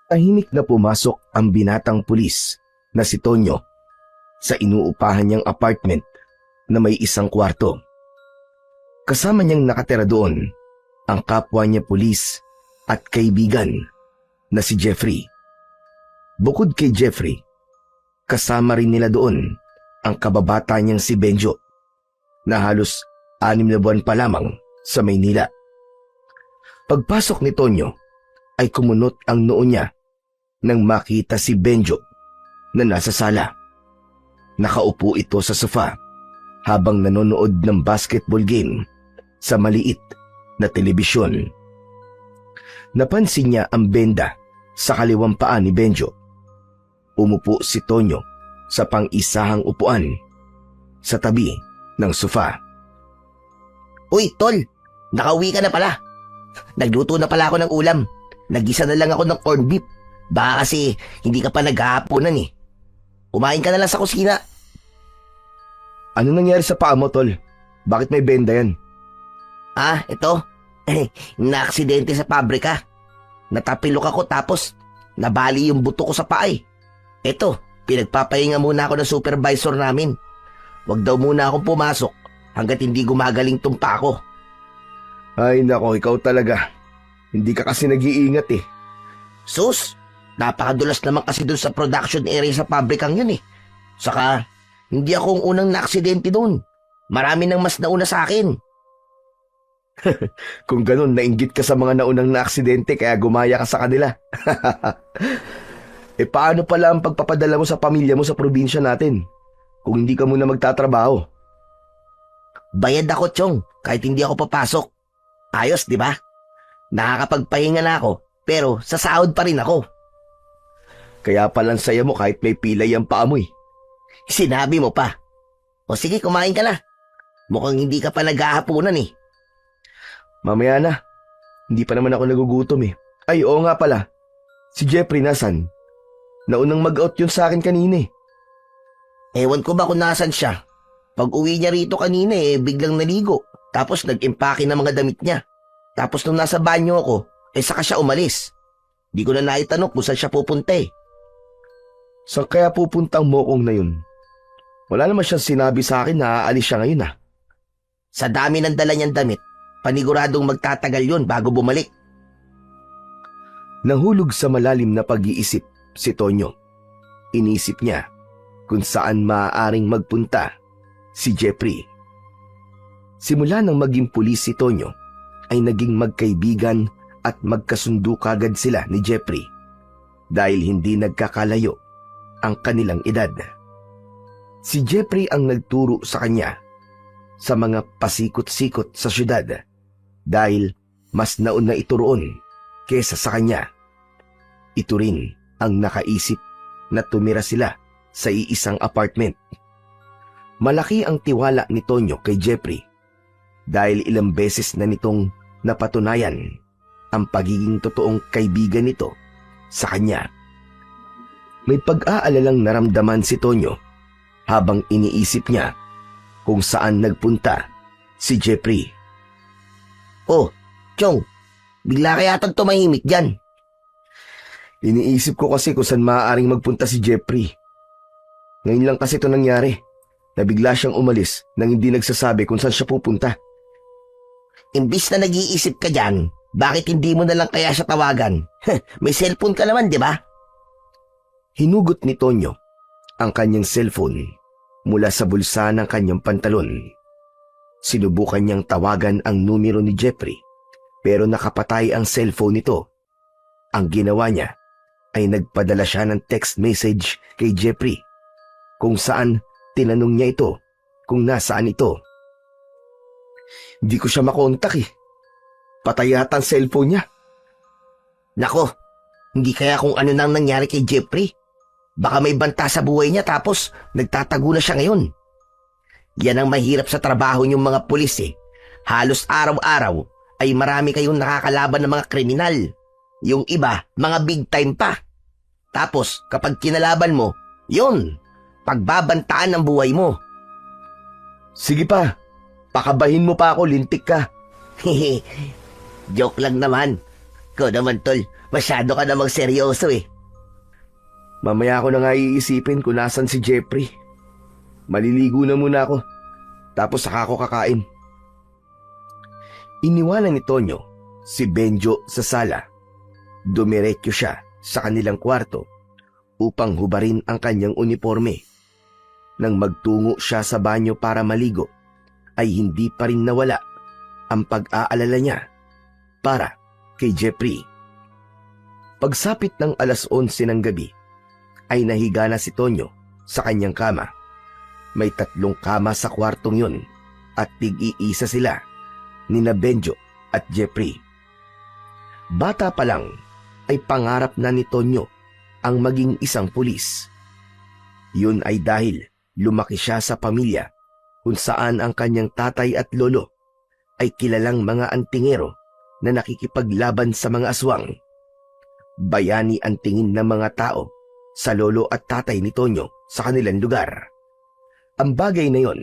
Tahimik na pumasok ang binatang pulis na si Tonyo sa inuupahan niyang apartment na may isang kwarto. Kasama niyang nakatira doon ang kapwa niya pulis at kaibigan na si Jeffrey. Bukod kay Jeffrey, kasama rin nila doon ang kababata niyang si Benjo na halos 6 na buwan pa lamang sa Maynila. Pagpasok ni Tonyo ay kumunot ang noo niya nang makita si Benjo na nasa sala. Nakaupo ito sa sofa habang nanonood ng basketball game sa maliit na telebisyon. Napansin niya ang benda sa kaliwang paa ni Benjo. Umupo si Tonyo sa pang-isahang upuan sa tabi ng sofa. Uy, tol! Nakauwi ka na pala. Nagluto na pala ako ng ulam. Nagisa na lang ako ng corned beef. Baka kasi hindi ka pa naghahaponan eh. Kumain ka na lang sa kusina. Ano nangyari sa paa mo, tol? Bakit may benda yan? Ito. Naaksidente sa pabrika. Natapilok ako tapos nabali yung buto ko sa paa eh. Ito, pinagpapahinga muna ako ng supervisor namin. Huwag daw muna akong pumasok hanggat hindi gumagaling tong paa ko. Ay nako, ikaw talaga. Hindi ka kasi nag-iingat eh. Sus, napakadulas naman kasi dun sa production area sa pabrikang yun eh. Saka, hindi ako ang unang naaksidente dun. Marami nang mas nauna sa akin. Kung ganun, nainggit ka sa mga naunang naaksidente kaya gumaya ka sa kanila. Paano pala ang pagpapadala mo sa pamilya mo sa probinsya natin kung hindi ka muna magtatrabaho? Bayad ako, Chong, kahit hindi ako papasok. Ayos, di ba? Nakakapagpahinga na ako, pero sa sahod pa rin ako. Kaya palang saya mo kahit may pilay ang paa mo eh. Sinabi mo pa. O sige, kumain ka na. Mukhang hindi ka pa naghahaponan eh. Mamaya na. Hindi pa naman ako nagugutom eh. Ay, oo nga pala. Si Jeffrey nasan? Naunang mag-out yun sa akin kanina eh. Ewan ko ba kung nasan siya. Pag uwi niya rito kanina biglang naligo. Tapos nag-impake ng mga damit niya. Tapos nung nasa banyo ako, saka siya umalis. Di ko na naitanong kung saan siya pupunta eh. Saan kaya pupuntang mokong na yun? Wala naman siyang sinabi sa akin na aalis siya ngayon ah. Sa dami ng dala niyang damit, paniguradong magtatagal yun bago bumalik. Nahulog sa malalim na pag-iisip si Tonyo. Inisip niya kung saan maaaring magpunta si Jeffrey. Simula nang maging pulis si Tonyo, ay naging magkaibigan at magkasundo kagad sila ni Jeffrey dahil hindi nagkakalayo ang kanilang edad. Si Jeffrey ang nagturo sa kanya sa mga pasikot-sikot sa syudad dahil mas nauna ito roon kesa sa kanya. Ito rin ang nakaisip na tumira sila sa iisang apartment. Malaki ang tiwala ni Tonyo kay Jeffrey dahil ilang beses na nitong napatunayan ang pagiging totoong kaibigan nito sa kanya. May pag-aalalang naramdaman si Tonyo habang iniisip niya kung saan nagpunta si Jeffrey. Oh, Chong, bigla kaya yatang tumahimik dyan. Iniisip ko kasi kung saan maaaring magpunta si Jeffrey. Ngayon lang kasi ito nangyari na bigla siyang umalis nang hindi nagsasabi kung saan siya pupunta. Imbis na nag-iisip ka dyan, bakit hindi mo na lang kaya siya tawagan? May cellphone ka naman, di ba? Hinugot ni Tonyo ang kanyang cellphone mula sa bulsa ng kanyang pantalon. Sinubukan niyang tawagan ang numero ni Jeffrey pero nakapatay ang cellphone nito. Ang ginawa niya ay nagpadala siya ng text message kay Jeffrey kung saan tinanong niya ito kung nasaan ito. Hindi ko siya makontak eh. Patay yata ang cellphone niya. Nako, hindi kaya kung ano nang nangyari kay Jeffrey. Baka may banta sa buhay niya tapos nagtatago na siya ngayon. Yan ang mahirap sa trabaho niyong mga pulis eh. Halos araw-araw ay marami kayong nakakalaban ng mga kriminal. Yung iba, mga big time pa. Tapos kapag kinalaban mo, yun, pagbabantaan ang buhay mo. Sige pa, pakabahin mo pa ako, lintik ka. Joke lang naman. Ikaw naman, tol. Masyado ka namang seryoso eh. Mamaya ko na nga iisipin kung nasan si Jeffrey. Maliligo na muna ako, tapos saka ako kakain. Iniwanan ni Tonyo si Benjo sa sala. Dumiretso siya sa kanilang kwarto upang hubarin ang kanyang uniforme. Nang magtungo siya sa banyo para maligo, ay hindi pa rin nawala ang pag-aalala niya para kay Jeffrey. Pagsapit ng alas 11 ng gabi, ay nahiga na si Tonyo sa kanyang kama. May 3 kama sa kwartong yun at tig-iisa sila nina Benjo at Jeffrey. Bata pa lang ay pangarap na ni Tonyo ang maging isang pulis. Yun ay dahil lumaki siya sa pamilya kung saan ang kanyang tatay at lolo ay kilalang mga antingero na nakikipaglaban sa mga aswang. Bayani ang tingin ng mga tao sa lolo at tatay ni Tonyo sa kanilang lugar. Ang bagay na yon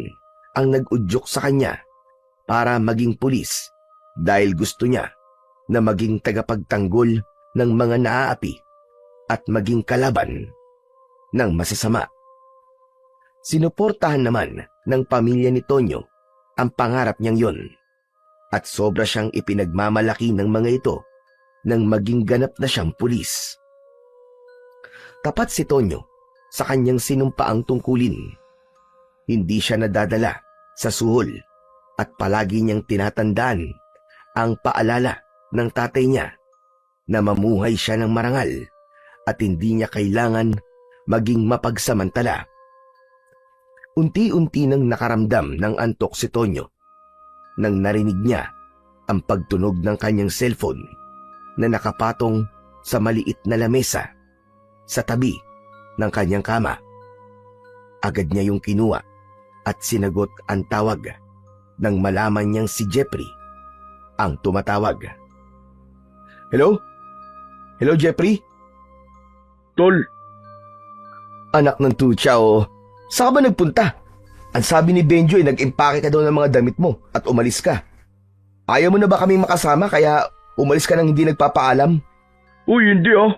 ang nag-udyok sa kanya para maging pulis dahil gusto niya na maging tagapagtanggol ng mga naaapi at maging kalaban ng masasama. Sinuportahan naman ng pamilya ni Tonyo ang pangarap niyang yon at sobra siyang ipinagmamalaki ng mga ito nang maging ganap na siyang pulis. Tapat si Tonyo sa kanyang sinumpaang tungkulin. Hindi siya nadadala sa suhol at palagi niyang tinatandaan ang paalala ng tatay niya na mamuhay siya ng marangal at hindi niya kailangan maging mapagsamantala. Unti-unti nang nakaramdam ng antok si Tonyo nang narinig niya ang pagtunog ng kanyang cellphone na nakapatong sa maliit na lamesa sa tabi ng kanyang kama. Agad niya yung kinuha at sinagot ang tawag nang malaman niyang si Jeffrey ang tumatawag. Hello? Hello, Jeffrey? Tol, Anak ng tutsa o, saan ka ba nagpunta? Ang sabi ni Benjo ay nag-impake ka daw ng mga damit mo at umalis ka. Ayaw mo na ba kaming makasama kaya umalis ka nang hindi nagpapaalam? uy hindi ah.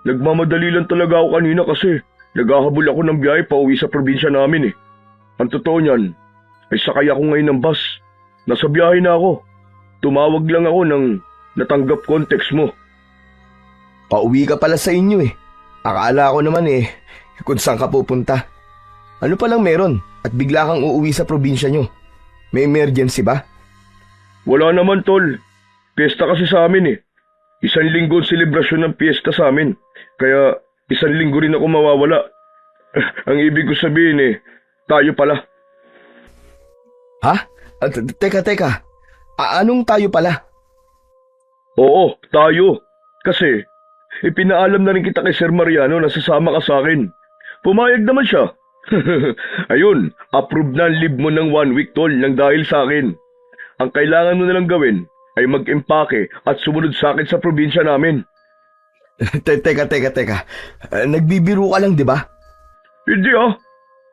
Nagmamadali lang talaga ako kanina kasi naghahabol ako ng biyahe pa uwi sa probinsya namin eh. Ang totoo niyan, ay sakay ako ngayon ng bus. Nasa biyahe na ako. Tumawag lang ako nang natanggap ko ang text mo. Pauwi ka pala sa inyo eh. Akala ko naman eh, kung saan ka pupunta. Ano palang meron at bigla kang uuwi sa probinsya nyo? May emergency ba? Wala naman tol. Piyesta kasi sa amin eh. 1 linggo ang selebrasyon ng piyesta sa amin. Kaya 1 linggo rin ako mawawala. Ang ibig ko sabihin eh, tayo pala. Ha? Teka. Anong tayo pala? Oo, tayo. Kasi, ipinaalam na rin kita kay Sir Mariano na sasama ka sa akin. Pumayag naman siya. Ayun, approve na ang leave mo ng 1 week tol nang dahil sa akin. Ang kailangan mo nalang gawin ay mag-impake at sumunod sa akin sa probinsya namin. Teka. Nagbibiro ka lang, di ba? Hindi ah.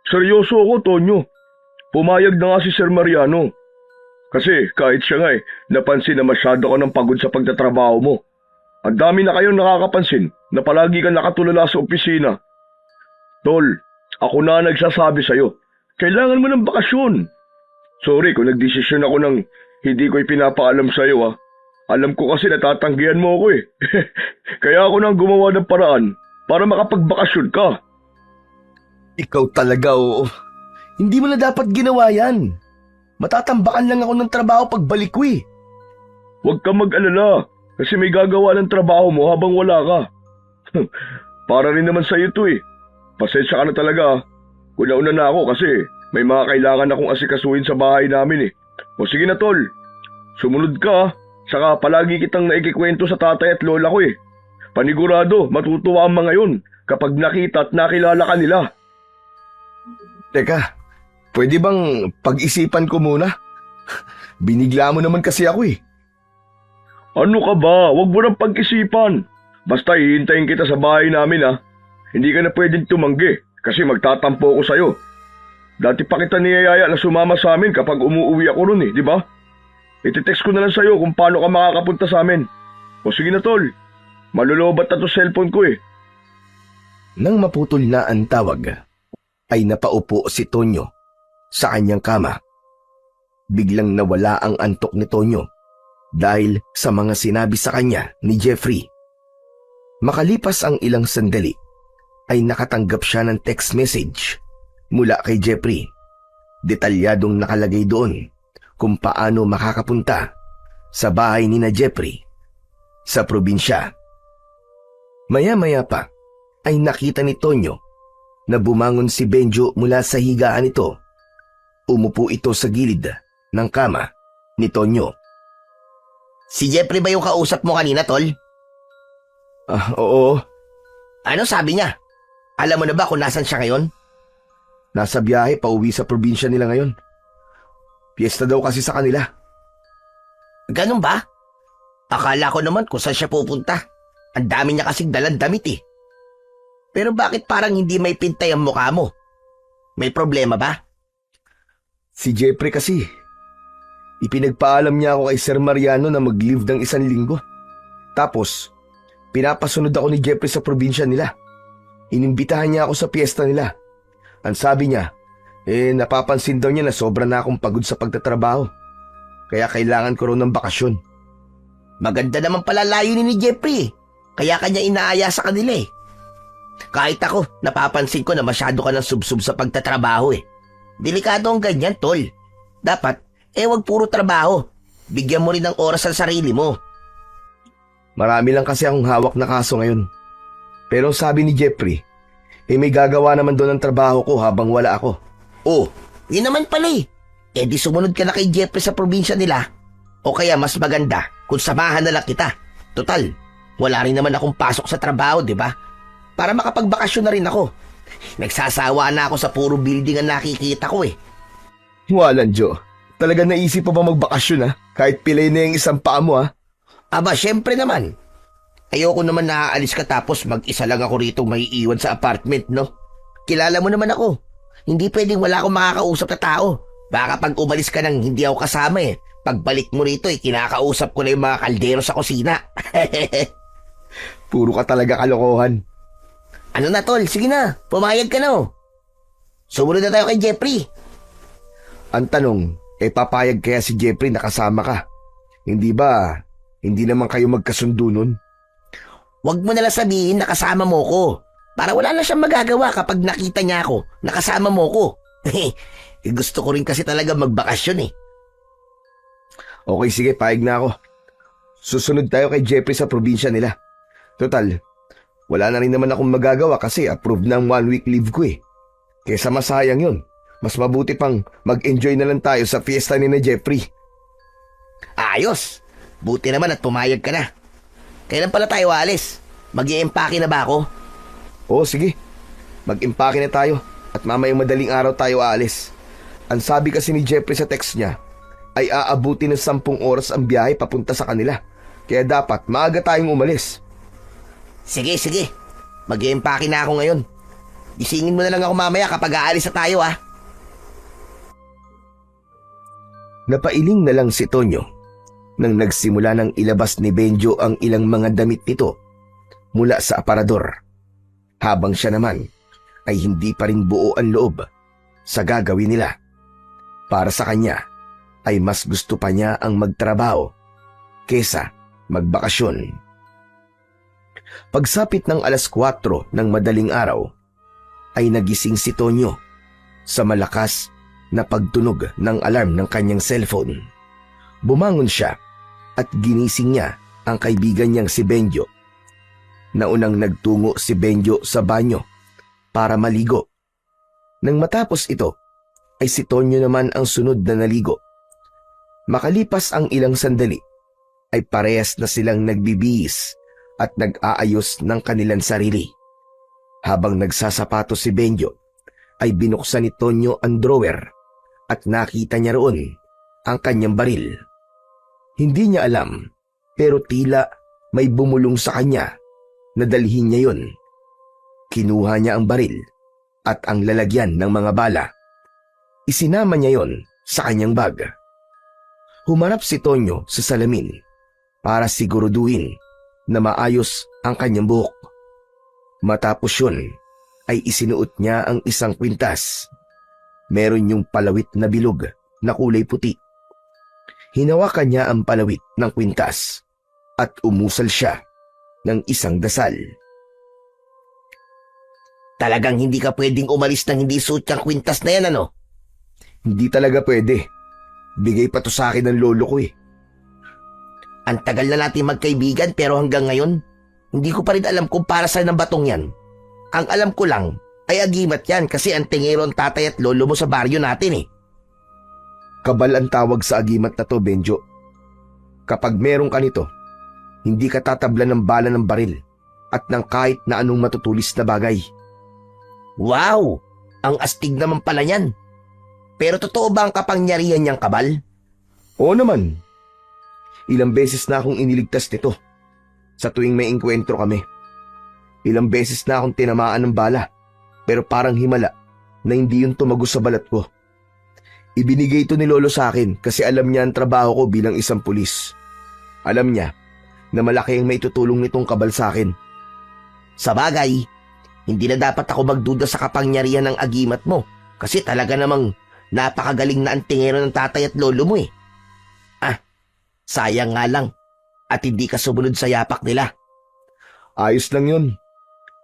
Seryoso ako, Tonyo. Pumayag na nga si Sir Mariano. Kasi kahit siya nga napansin na masyado ka ng pagod sa pagtatrabaho mo. Ang dami na kayong nakakapansin na palagi kang nakatulala sa opisina. Tol, ako na nagsasabi sa'yo, kailangan mo ng bakasyon. Sorry kung nagdesisyon ako ng hindi ko ipinapaalam sa'yo ah. Alam ko kasi natatanggihan mo ako eh. Kaya ako nang gumawa ng paraan para makapagbakasyon ka. Ikaw talaga oo. Hindi mo na dapat ginawa yan. Matatambakan lang ako ng trabaho pagbalik ko eh. Huwag kang mag-alala kasi may gagawa ng trabaho mo habang wala ka. Para rin naman sa'yo to eh. Pasensya ka na talaga ah. Una-una na ako kasi may mga kailangan akong asikasuhin sa bahay namin eh. O sige na tol, sumunod ka ah. Saka palagi kitang naikikwento sa tatay at lola ko eh. Panigurado, matutuwa ang mga yun kapag nakita at nakilala ka nila. Teka, pwede bang pag-isipan ko muna? Binigla mo naman kasi ako eh. Ano ka ba? Huwag mo nang pag-isipan. Basta hihintayin kita sa bahay namin ah. Hindi ka na pwedeng tumanggi kasi magtatampo ako sa'yo. Dati pa kita niyayaya na sumama sa amin kapag umuwi ako ron eh, di ba? Iti-text ko na lang sa'yo kung paano ka makakapunta sa amin. O sige na tol, malulobat na to cellphone ko eh. Nang maputol na ang tawag, ay napaupo si Tonyo sa kanyang kama. Biglang nawala ang antok ni Tonyo dahil sa mga sinabi sa kanya ni Jeffrey. Makalipas ang ilang sandali, ay nakatanggap siya ng text message mula kay Jeffrey. Detalyadong nakalagay doon kung paano makakapunta sa bahay ni na Jeffrey sa probinsya. Maya-maya pa ay nakita ni Tonyo na bumangon si Benjo mula sa higaan nito. Umupo ito sa gilid ng kama ni Tonyo. Si Jeffrey ba yung kausap mo kanina, tol? Oo. Ano sabi niya? Alam mo na ba kung nasan siya ngayon? Nasa biyahe pauwi sa probinsya nila ngayon. Piyesta daw kasi sa kanila. Ganun ba? Akala ko naman kung saan siya pupunta. Ang dami niya kasing dalang damit eh. Pero bakit parang hindi may pintay ang mukha mo? May problema ba? Si Jeffrey kasi, ipinagpaalam niya ako kay Sir Mariano na mag-leave ng 1 linggo. Tapos, pinapasunod ako ni Jeffrey sa probinsya nila. Inimbitahan niya ako sa piyesta nila. Ang sabi niya, napapansin daw niya na sobra na akong pagod sa pagtatrabaho. Kaya kailangan ko raw ng bakasyon. Maganda naman pala layunin ni Jeffrey. Kaya kanya inaaya sa kanila eh. Kahit ako, napapansin ko na masyado ka ng subsub sa pagtatrabaho eh. Delikado ang ganyan, tol. Dapat, wag puro trabaho. Bigyan mo rin ng oras sa sarili mo. Marami lang kasi akong hawak na kaso ngayon. Pero sabi ni Jeffrey, may gagawa naman doon ang trabaho ko habang wala ako. Oh, yun naman pala eh. Di sumunod ka na kay Jeffrey sa probinsya nila. O kaya mas maganda kung samahan na lang kita. Total, wala rin naman akong pasok sa trabaho, di ba? Para makapagbakasyon na rin ako. Nagsasawa na ako sa puro building ang nakikita ko eh. Walang Joe. Talaga naisip pa ba magbakasyon ha? Kahit pilay na yung isang paa mo ha? Aba, syempre naman. Ayoko naman naaalis ka tapos mag-isa lang ako rito may iwan sa apartment, no? Kilala mo naman ako. Hindi pwedeng wala akong makakausap na tao. Baka pag umalis ka nang hindi ako kasama eh. Pagbalik mo rito kinakausap ko na yung mga kaldero sa kusina. Puro ka talaga kalokohan. Ano na tol, sige na, pumayag ka na oh. Sumunod na tayo kay Jeffrey. Ang tanong, papayag kaya si Jeffrey na kasama ka? Hindi ba, hindi naman kayo magkasundo nun? Huwag mo nalang sabihin na kasama mo ko. Para wala na siyang magagawa kapag nakita niya ako, nakasama mo ko. Gusto ko rin kasi talaga magbakasyon eh. Okay, sige, payag na ako. Susunod tayo kay Jeffrey sa probinsya nila. Total, wala na rin naman akong magagawa kasi approved na ang 1 week leave ko eh. Kesa masayang yun. Mas mabuti pang mag-enjoy na lang tayo sa fiesta ni na Jeffrey. Ayos! Buti naman at pumayag ka na. Kailan pala tayo alis? Mag-i-empake na ba ako? Oo, sige. Mag-impake na tayo at mamayang madaling araw tayo aalis. Ang sabi kasi ni Jeffrey sa text niya ay aabuti ng 10 oras ang biyahe papunta sa kanila. Kaya dapat maaga tayong umalis. Sige. Mag-i-empake na ako ngayon. Gisingin mo na lang ako mamaya kapag aalis na tayo ah. Napailing na lang si Tonyo nang nagsimula ng ilabas ni Benjo ang ilang mga damit nito mula sa aparador. Habang siya naman ay hindi pa rin buo ang loob sa gagawin nila. Para sa kanya ay mas gusto pa niya ang magtrabaho kesa magbakasyon. Pagsapit ng 4:00 ng madaling araw ay nagising si Tonyo sa malakas na pagtunog ng alarm ng kanyang cellphone. Bumangon siya at ginising niya ang kaibigan niyang si Benjo. Naunang nagtungo si Benjo sa banyo para maligo. Nang matapos ito, ay si Tonyo naman ang sunod na naligo. Makalipas ang ilang sandali, ay parehas na silang nagbibihis at nag-aayos ng kanilang sarili. Habang nagsasapatos si Benjo, ay binuksan ni Tonyo ang drawer at nakita niya roon ang kanyang baril. Hindi niya alam, pero tila may bumulong sa kanya na dalhin niya yon. Kinuha niya ang baril at ang lalagyan ng mga bala. Isinama niya yon sa kanyang bag. Humarap si Tonyo sa salamin para siguraduhin na maayos ang kanyang buhok. Matapos yun, ay isinuot niya ang isang kwintas. Meron yung palawit na bilog na kulay puti. Hinawakan niya ang palawit ng kwintas at umusal siya ng isang dasal. Talagang hindi ka pwedeng umalis nang hindi suot yung kwintas na yan, ano? Hindi talaga pwede. Bigay pa to sa akin ng lolo ko eh. Ang tagal na natin magkaibigan pero hanggang ngayon, hindi ko pa rin alam kung para saan ang batong yan. Ang alam ko lang ay agimat yan kasi ang tingero ang tatay at lolo mo sa baryo natin eh. Kabal ang tawag sa agimat na to, Benjo. Kapag meron ka nito, hindi ka tatablan ng bala ng baril at ng kahit na anong matutulis na bagay. Wow! Ang astig naman pala niyan. Pero totoo ba ang kapangyarihan niyang kabal? Oo naman. Ilang beses na akong iniligtas nito sa tuwing may engkwentro kami. Ilang beses na akong tinamaan ng bala pero parang himala na hindi yun tumagos sa balat ko. Ibinigay ito ni Lolo sa akin kasi alam niya ang trabaho ko bilang isang pulis. Alam niya na malaki ang maitutulong nitong kabal sa akin. Sa bagay, hindi na dapat ako magduda sa kapangyarihan ng agimat mo kasi talaga namang napakagaling na ang tingero ng tatay at lolo mo eh. Sayang nga lang at hindi ka sumunod sa yapak nila. Ayos lang yun.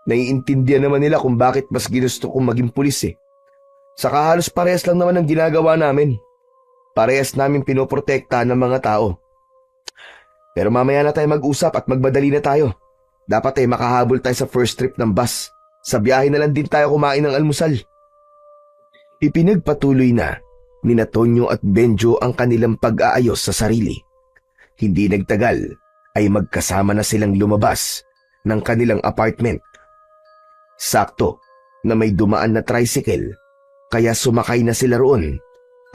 Naiintindihan naman nila kung bakit mas ginusto kong maging pulis eh. Saka halos parehas lang naman ang ginagawa namin. Parehas namin pinoprotektahan ng mga tao. Pero mamaya na tayo mag-usap at magmadali na tayo. Dapat ay makahabol tayo sa first trip ng bus. Sa biyahe na lang din tayo kumain ng almusal. Ipinagpatuloy na ni Tonyo at Benjo ang kanilang pag-aayos sa sarili. Hindi nagtagal ay magkasama na silang lumabas ng kanilang apartment. Sakto na may dumaan na tricycle kaya sumakay na sila roon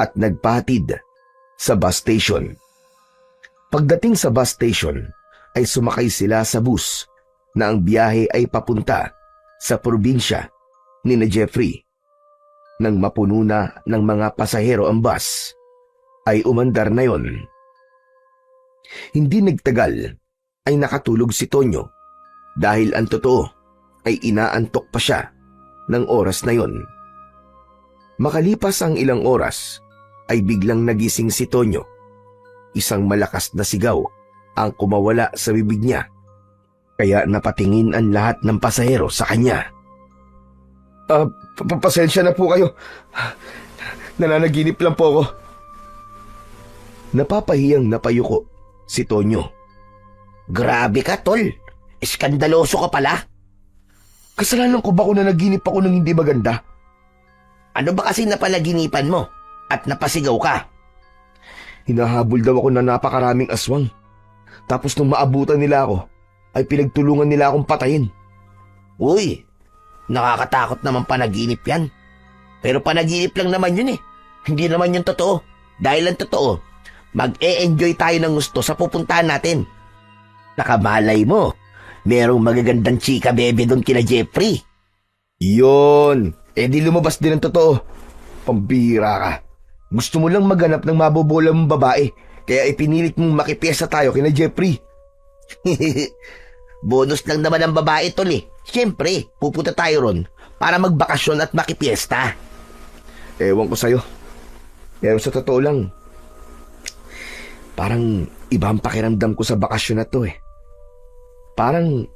at nagpahatid sa bus station. Pagdating sa bus station ay sumakay sila sa bus na ang biyahe ay papunta sa probinsya ni Jeffrey. Nang mapuno na ng mga pasahero ang bus, ay umandar na yon. Hindi nagtagal ay nakatulog si Tonyo dahil ang totoo ay inaantok pa siya ng oras na yon. Makalipas ang ilang oras ay biglang nagising si Tonyo. Isang malakas na sigaw ang kumawala sa bibig niya kaya napatingin ang lahat ng pasahero sa kanya. Pasensya na po kayo. Nananaginip lang po ako. Napapahiyang napayuko si Tonyo. Grabe ka, tol. Iskandaloso ka pala. Kasalanan ko ba kung nanaginip ako ng hindi maganda? Ano ba kasi napanaginipan mo at napasigaw ka? Hinahabol daw ako na napakaraming aswang. Tapos nung maabutan nila ako, ay pinagtulungan nila akong patayin. Uy, nakakatakot naman panaginip yan. Pero panaginip lang naman yun eh. Hindi naman yun totoo. Dahil ang totoo, mag-e-enjoy tayo ng gusto sa pupuntahan natin. Nakamalay mo, merong magagandang chika bebe doon kina Jeffrey. Iyon, di lumabas din ang totoo. Pambira ka. Gusto mo lang maghanap ng mabobola mong babae, kaya ipinilit mong makipiyesa tayo kina Jeffrey. Bonus lang naman ang babae, tol eh. Siyempre, pupunta tayo ron para magbakasyon at makipiesta. Ewan ko sa'yo. Pero sa totoo lang, parang iba ang pakiramdam ko sa bakasyon na to eh. Parang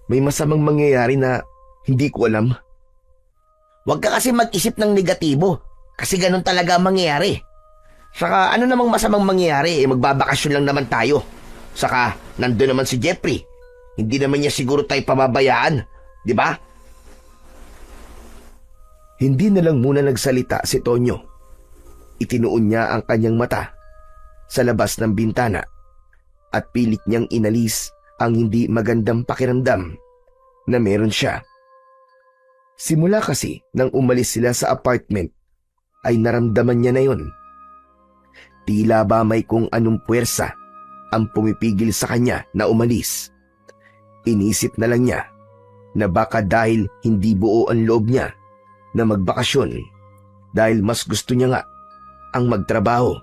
may masamang mangyayari na hindi ko alam. Huwag ka kasi mag-isip ng negatibo kasi ganun talaga ang mangyayari. Saka ano namang masamang mangyayari, magbabakasyon lang naman tayo. Saka nandun naman si Jeffrey. Hindi naman niya siguro tayo pababayaan, di ba? Hindi na lang muna nagsalita si Tonyo. Itinuon niya ang kanyang mata sa labas ng bintana at pilit niyang inalis ang hindi magandang pakiramdam na meron siya. Simula kasi nang umalis sila sa apartment ay naramdaman niya na yon. Tila ba may kung anong puwersa ang pumipigil sa kanya na umalis. Inisip na lang niya na baka dahil hindi buo ang loob niya na magbakasyon dahil mas gusto niya nga ang magtrabaho.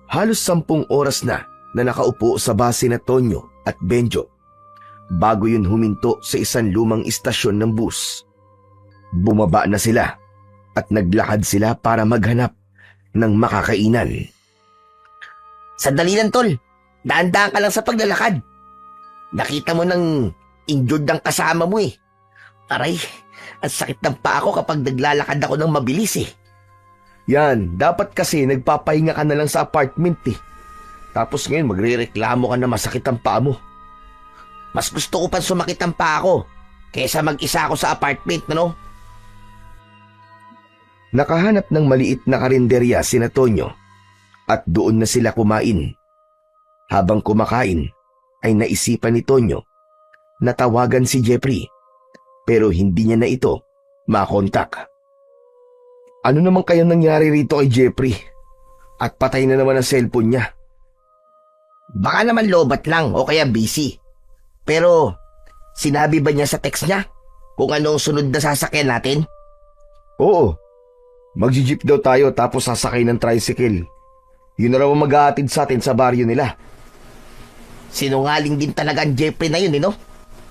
Halos 10 oras na nakaupo sa base na Tonyo at Benjo bago yun huminto sa isang lumang istasyon ng bus. Bumaba na sila at naglakad sila para maghanap ng makakainan. Sandali lang, tol. Daan-daan ka lang sa paglalakad. Nakita mo nang injured ang kasama mo eh. Aray, ang sakit ng paa ko kapag naglalakad ako ng mabilis eh. Yan, dapat kasi nagpapahinga ka na lang sa apartment eh. Tapos ngayon magrereklamo ka na masakit ang paa mo. Mas gusto ko pa sumakit ang paa ko kaysa mag-isa ako sa apartment, ano? Nakahanap ng maliit na karinderya sina Tonyo at doon na sila kumain. Habang kumakain ay naisipan ni Tonyo na tawagan si Jeffrey pero hindi niya na ito makontak. Ano naman kaya nangyari rito kay Jeffrey? At patay na naman ang cellphone niya. Baka naman lobat lang o kaya busy. Pero sinabi ba niya sa text niya kung anong sunod na sasakyan natin? Oo. Magji-jeep daw tayo tapos sasakay ng tricycle. Yun na raw ang mag-aatid sa atin sa baryo nila. Sinungaling din talaga ang Jeffrey na yun, no?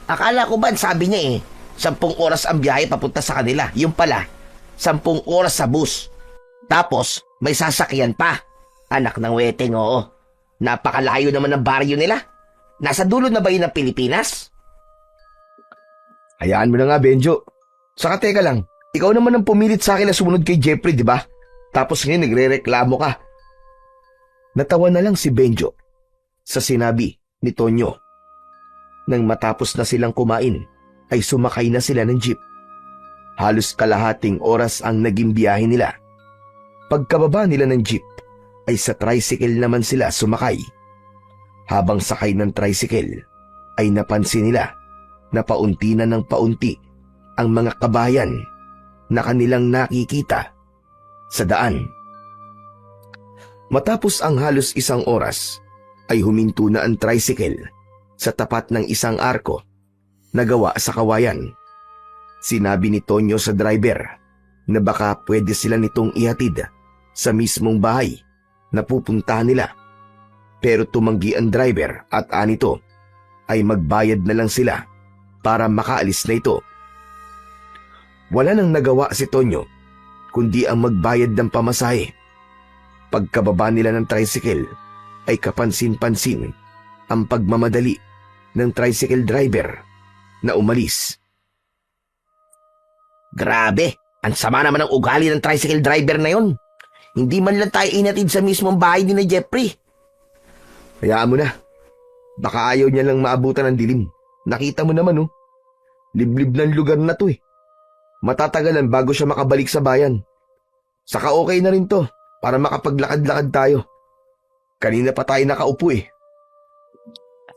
Akala ko ba sabi niya 10 oras ang biyahe papunta sa kanila. Yung pala, 10 oras sa bus. Tapos, may sasakyan pa. Anak ng weteng, oo. Napakalayo naman ng baryo nila. Nasa dulo na ba yun ng Pilipinas? Hayaan mo na nga, Benjo. Saka teka lang, ikaw naman ang pumilit sa akin na sumunod kay Jeffrey, di ba? Tapos ngayon nagre-reklamo ka. Natawa na lang si Benjo sa sinabi ni Tonyo. Nang matapos na silang kumain, ay sumakay na sila ng jeep. Halos kalahating oras ang naging biyahe nila. Pagkababa nila ng jeep, ay sa tricycle naman sila sumakay. Habang sakay ng tricycle, ay napansin nila na paunti na ng paunti ang mga kabayan na kanilang nakikita sa daan. Matapos ang halos 1 oras, ay huminto na ang tricycle sa tapat ng isang arko na gawa sa kawayan. Sinabi ni Tonyo sa driver na baka pwede sila nitong ihatid sa mismong bahay na pupuntahan nila. Pero tumanggi ang driver at anito ay magbayad na lang sila para makaalis na ito. Wala nang nagawa si Tonyo kundi ang magbayad ng pamasahe. Pagkababa nila ng tricycle ay kapansin-pansin ang pagmamadali ng tricycle driver na umalis. Grabe, ang sama naman ng ugali ng tricycle driver na yon. Hindi man lang tayo inatid sa mismong bahay ni na Jeffrey. Hayaan mo na. Baka ayaw niya lang maabutan ng dilim. Nakita mo naman liblib ng lugar na to eh. Matatagalan bago siya makabalik sa bayan. Saka okay na rin to para makapaglakad-lakad tayo. Kanina pa tayo nakaupo eh.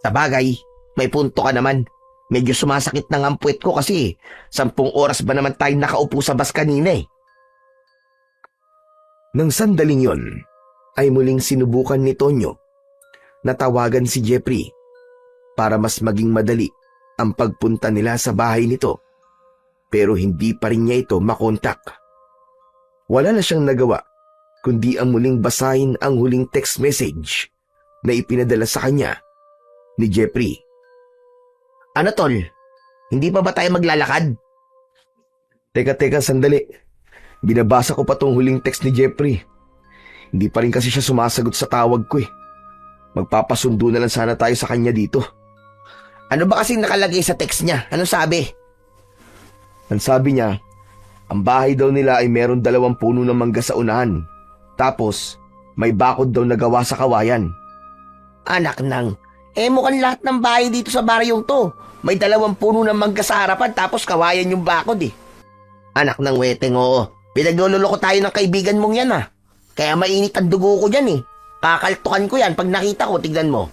Sa bagay, may punto ka naman. Medyo sumasakit ng ang puwet ko kasi 10 oras ba naman tayo nakaupo sa bus kanina eh. Nang sandaling yon, ay muling sinubukan ni Tonyo na tawagan si Jeffrey para mas maging madali ang pagpunta nila sa bahay nito. Pero hindi pa rin niya ito makontak. Wala na siyang nagawa kundi ang muling basahin ang huling text message na ipinadala sa kanya ni Jeffrey. Ano tol? Hindi pa ba tayo maglalakad? Teka, sandali. Binabasa ko pa tong huling text ni Jeffrey. Hindi pa rin kasi siya sumasagot sa tawag ko eh. Magpapasundo na lang sana tayo sa kanya dito. Ano ba kasing nakalagay sa text niya? Ano sabi? Ang sabi niya, ang bahay daw nila ay meron 2 puno ng mangga sa unahan. Tapos, may bakod daw na gawa sa kawayan. Anak nang, mukhang lahat ng bahay dito sa baryong to. May 2 puno ng mangga sa harapan tapos kawayan yung bakod eh. Anak ng weteng, oo. Pinagluloko tayo ng kaibigan mong yan ah. Kaya mainit ang dugo ko dyan eh. Kakaltukan ko yan pag nakita ko, tignan mo.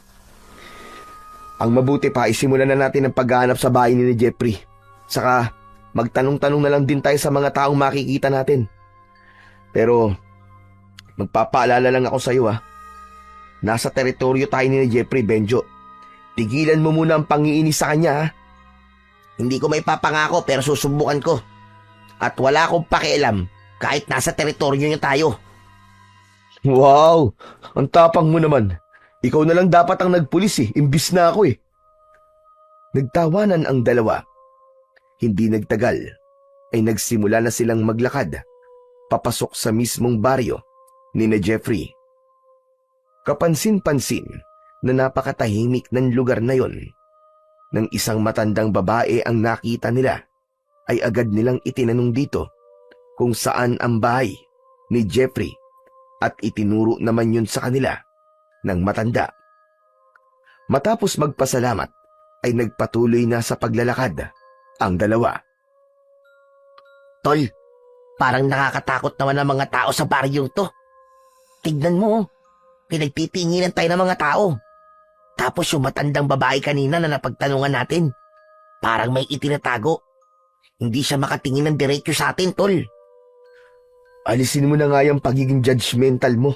Ang mabuti pa, isimulan na natin ang paghahanap sa bahay ni Jeffrey. Saka, magtanong-tanong na lang din tayo sa mga taong makikita natin. Pero, magpapaalala lang ako sa iyo Nasa teritoryo tayo ni Jeffrey, Benjo. Tigilan mo muna ang pangiinis sa kanya ha. Hindi ko may papangako pero susubukan ko. At wala akong pakialam kahit nasa teritoryo niya tayo. Wow! Ang tapang mo naman. Ikaw na lang dapat ang nagpulis eh, imbis na ako eh. Nagtawanan ang dalawa. Hindi nagtagal ay nagsimula na silang maglakad papasok sa mismong baryo ni na Jeffrey. Kapansin-pansin na napakatahimik ng lugar na yon. Nang isang matandang babae ang nakita nila, ay agad nilang itinanong dito kung saan ang bahay ni Jeffrey at itinuro naman yun sa kanila ng matanda. Matapos magpasalamat ay nagpatuloy na sa paglalakad ang dalawa. Tol, parang nakakatakot naman ang mga tao sa baryong to. Tignan mo, pinagtitinginan tayo ng mga tao. Tapos yung matandang babae kanina na napagtanungan natin, parang may itinatago. Hindi siya makatingin ng diretso sa atin, tol. Alisin mo na nga yung pagiging judgmental mo.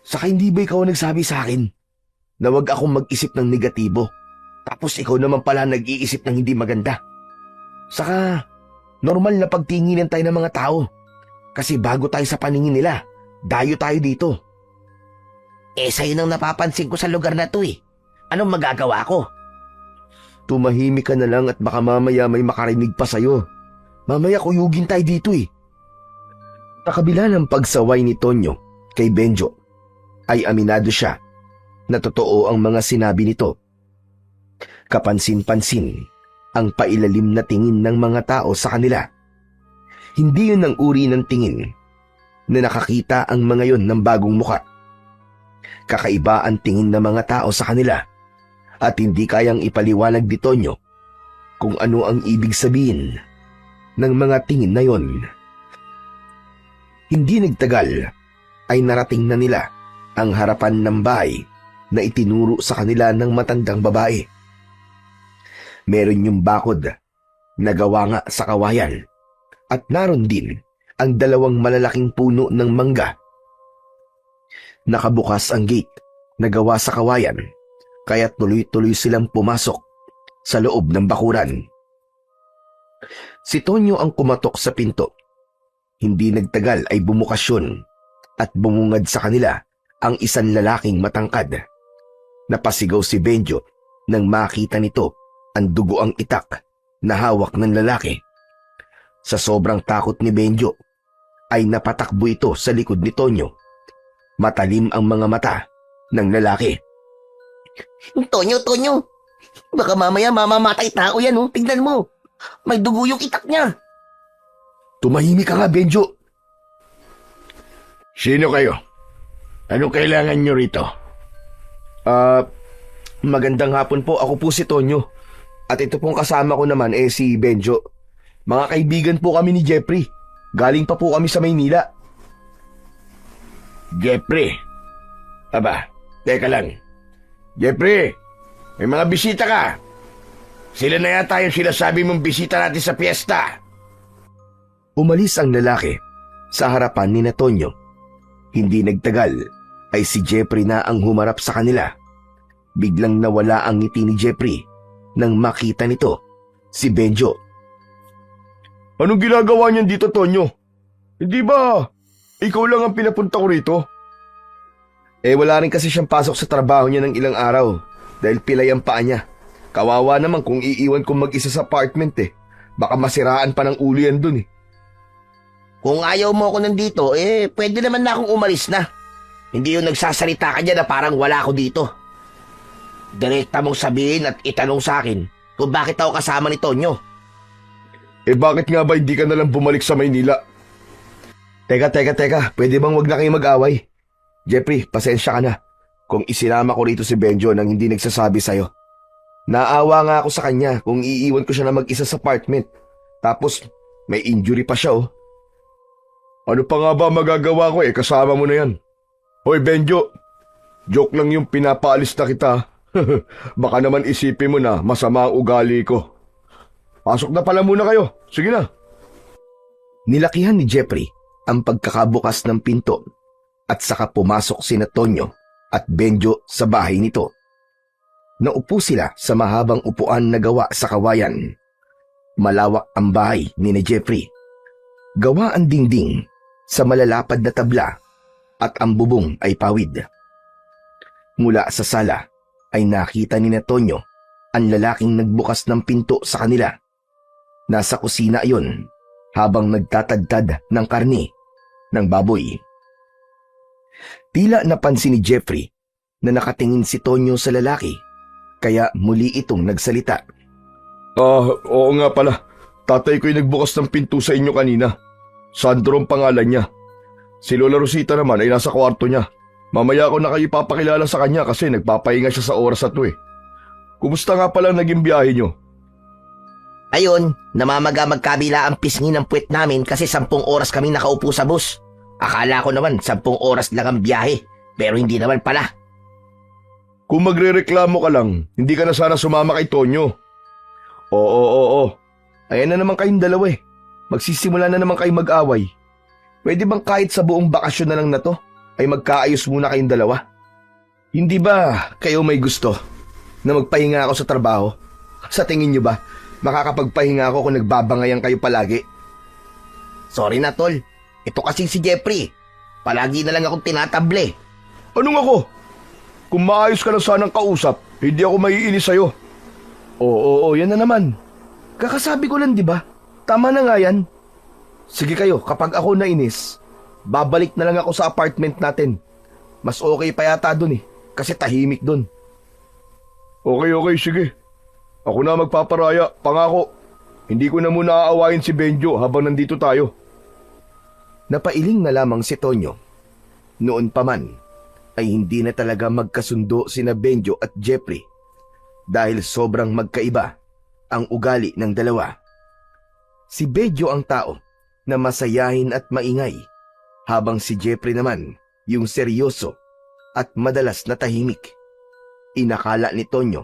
Saka hindi ba ikaw ang nagsabi sa akin na wag akong mag-isip ng negatibo? Tapos ikaw naman pala nag-iisip ng hindi maganda. Saka, normal na pagtinginan tayo ng mga tao. Kasi bago tayo sa paningin nila, dayo tayo dito. Sa'yo nang napapansin ko sa lugar na to eh. Anong magagawa ko? Tumahimik ka na lang at baka mamaya may makarinig pa sa'yo. Mamaya kuyugin tayo dito eh. Sa kabila ng pagsaway ni Tonyo kay Benjo, ay aminado siya na totoo ang mga sinabi nito. Kapansin-pansin ang pailalim na tingin ng mga tao sa kanila. Hindi yun ang uri ng tingin na nakakita ang mga yon ng bagong muka. Kakaiba ang tingin ng mga tao sa kanila at hindi kayang ipaliwanag ni Tonyo kung ano ang ibig sabihin ng mga tingin na yon. Hindi nagtagal ay narating na nila ang harapan ng bahay na itinuro sa kanila ng matandang babae. Meron yung bakod na gawa nga sa kawayan at naroon din ang dalawang malalaking puno ng mangga. Nakabukas ang gate na gawa sa kawayan kaya tuloy-tuloy silang pumasok sa loob ng bakuran. Si Tonyo ang kumatok sa pinto. Hindi nagtagal ay bumukas yun at bumungad sa kanila ang isang lalaking matangkad. Napasigaw si Benjo nang makita nito ang dugoang itak na hawak ng lalaki. Sa sobrang takot ni Benjo ay napatakbo ito sa likod ni Tonyo. Matalim ang mga mata ng lalaki. Tonyo, baka mamaya mamamatay tao yan oh. Tignan mo, may dugo yung itak niya. Tumahimik ka nga, Benjo. Sino kayo? Ano kailangan nyo rito? Magandang hapon po. Ako po si Tonyo. At ito pong kasama ko naman si Benjo. Mga kaibigan po kami ni Jeffrey. Galing pa po kami sa Maynila. Jeffrey? Aba, teka lang. Jeffrey, may mga bisita ka. Sila na yata yung sinasabi mong bisita natin sa piyesta. Umalis ang lalaki sa harapan ni Tonyo. Hindi nagtagal ay si Jeffrey na ang humarap sa kanila. Biglang nawala ang ngiti ni Jeffrey nang makita nito si Benjo. Anong ginagawa niyan dito, Tonyo? Hindi ba ikaw lang ang pinapunta ko rito? Wala rin kasi siyang pasok sa trabaho niya ng ilang araw dahil pilay ang paa niya. Kawawa naman kung iiwan kong mag-isa sa apartment Baka masiraan pa ng ulo yan dun Kung ayaw mo ako nandito, pwede naman na akong umalis na. Hindi yung nagsasalita ka dyan na parang wala ako dito. Direkta mong sabihin at itanong sa akin kung bakit ako kasama ni Tonyo. Bakit nga ba hindi ka nalang bumalik sa Maynila? Teka. Pwede bang wag na kayo mag-away? Jeffrey, pasensya ka na kung isinama ko rito si Benjo nang hindi nagsasabi sa'yo. Naawa nga ako sa kanya kung iiwan ko siya na mag-isa sa apartment. Tapos may injury pa siya Ano pa nga ba magagawa ko kasama mo na yan. Hoy Benjo, joke lang yung pinapaalis na kita. Baka naman isipin mo na masama ang ugali ko. Pasok na pala muna kayo, sige na. Nilakihan ni Jeffrey ang pagkakabukas ng pinto at saka pumasok sina Tonyo at Benjo sa bahay nito. Naupo sila sa mahabang upuan na gawa sa kawayan. Malawak ang bahay ni Jeffrey. Gawa ang dingding sa malalapad na tabla at ang bubong ay pawid. Mula sa sala ay nakita ni Tonyo ang lalaking nagbukas ng pinto sa kanila. Nasa kusina iyon habang nagtatadtad ng karne ng baboy. Tila napansin ni Jeffrey na nakatingin si Tonyo sa lalaki, kaya muli itong nagsalita. Oo nga pala. Tatay ko'y nagbukas ng pinto sa inyo kanina. Sandro ang pangalan niya. Si Lola Rosita naman ay nasa kwarto niya. Mamaya ko na kayo ipapakilala sa kanya kasi nagpapahinga siya sa oras na to eh. Kumusta nga pala naging biyahe niyo? Ayun, namamaga magkabila ang pisngi ng puwet namin kasi 10 oras kami nakaupo sa bus. Akala ko naman 10 oras lang ang biyahe, pero hindi naman pala. Kung magrereklamo ka lang, hindi ka na sana sumama kay Tonyo. Oo. Ayan na naman kayong dalawa eh. Magsisimula na naman kayong mag-away. Pwede bang kahit sa buong bakasyon na lang na to, ay magkaayos muna kayong dalawa? Hindi ba kayo may gusto na magpahinga ako sa trabaho? Sa tingin nyo ba, makakapagpahinga ako kung nagbabangayan kayo palagi? Sorry na, tol. Ito kasi si Jeffrey. Palagi na lang akong tinatable. Anong ako? Kung maayos ka na sanang kausap, hindi ako maiinis sa'yo. Oo, yan na naman. Kakasabi ko lang, di ba? Tama na nga yan. Sige kayo, kapag ako nainis, babalik na lang ako sa apartment natin. Mas okay pa yata dun eh, kasi tahimik dun. Okay, sige. Ako na magpaparaya, pangako. Hindi ko na muna aawayin si Benjo habang nandito tayo. Napailing na lamang si Tonyo. Noon pa man, ay hindi na talaga magkasundo sina Benjo at Jeffrey dahil sobrang magkaiba ang ugali ng dalawa. Si Benjo ang tao na masayahin at maingay, habang si Jeffrey naman yung seryoso at madalas na tahimik. Inakala ni Tonyo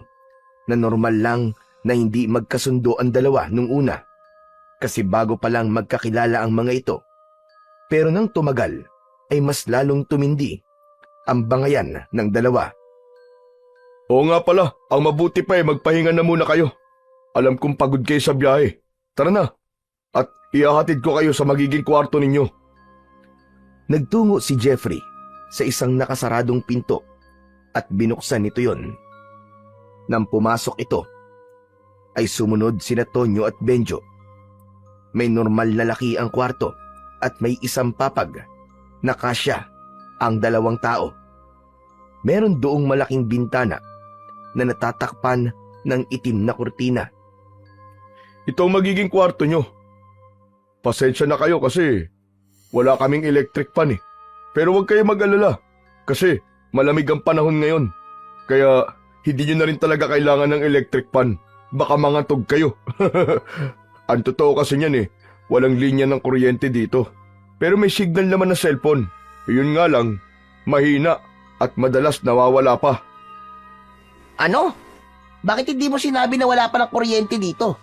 na normal lang na hindi magkasundo ang dalawa nung una, kasi bago pa lang magkakilala ang mga ito. Pero nang tumagal ay mas lalong tumindi ang bangayan ng dalawa. Oo nga pala, ang mabuti pa magpahinga na muna kayo. Alam kong pagod kayo sa biyahe. Tara na, at ihahatid ko kayo sa magiging kwarto ninyo. Nagtungo si Jeffrey sa isang nakasaradong pinto at binuksan nito yon. Nang pumasok ito, ay sumunod sina Tonyo at Benjo. May normal na laki ang kwarto at may isang papag na kasya ang 2 tao. Meron doong malaking bintana na natatakpan ng itim na kurtina. Ito ang magiging kwarto nyo. Pasensya na kayo kasi wala kaming electric fan eh. Pero huwag kayo mag-alala kasi malamig ang panahon ngayon. Kaya hindi nyo na rin talaga kailangan ng electric fan. Baka mangatog kayo. Ang totoo kasi niyan walang linya ng kuryente dito. Pero may signal naman na cellphone. Yun nga lang, mahina at madalas nawawala pa. Ano? Bakit hindi mo sinabi na wala pa ng kuryente dito?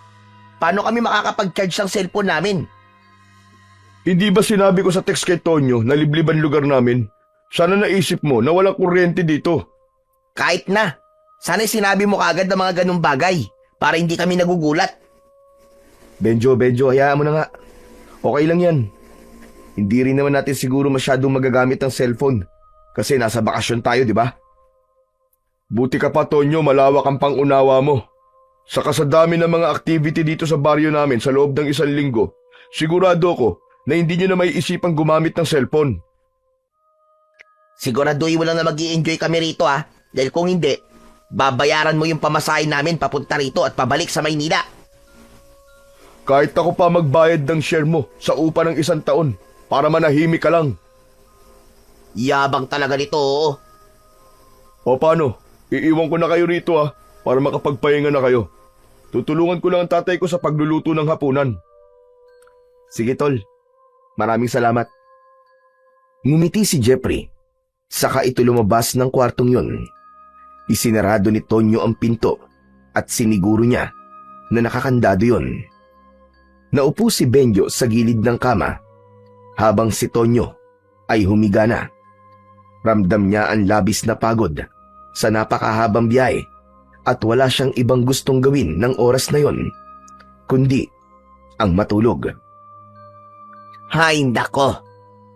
Paano kami makakapag-charge ng cellphone namin? Hindi ba sinabi ko sa text kay Tonyo na libliban lugar namin? Sana naisip mo na walang kuryente dito. Kahit na. Sana'y sinabi mo kagad ng mga ganung bagay para hindi kami nagugulat. Benjo, hayaan mo na nga. Okay lang yan. Hindi rin naman natin siguro masyadong magagamit ng cellphone kasi nasa bakasyon tayo, di ba? Buti ka pa, Tonyo, malawak ang pangunawa mo. Sa kasadami ng mga activity dito sa baryo namin sa loob ng 1 linggo, sigurado ko na hindi nyo na may isipang gumamit ng cellphone. Siguraduhin mo lang na mag-i-enjoy kami rito dahil kung hindi, babayaran mo yung pamasahe namin papunta rito at pabalik sa Maynila. Kahit ako pa magbayad ng share mo sa upa ng 1 taon para manahimik ka lang. Yabang talaga nito, oo. O paano? Iiwan ko na kayo rito para makapagpahinga na kayo. Tutulungan ko lang ang tatay ko sa pagluluto ng hapunan. Sige tol, maraming salamat. Ngumiti si Jeffrey, saka ito lumabas ng kwartong yun. Isinarado ni Tonyo ang pinto at siniguro niya na nakakandado yun. Naupo si Benjo sa gilid ng kama habang si Tonyo ay humiga na. Ramdam niya ang labis na pagod sa napakahabang biyahe at wala siyang ibang gustong gawin ng oras na yon kundi ang matulog. Hay, nako.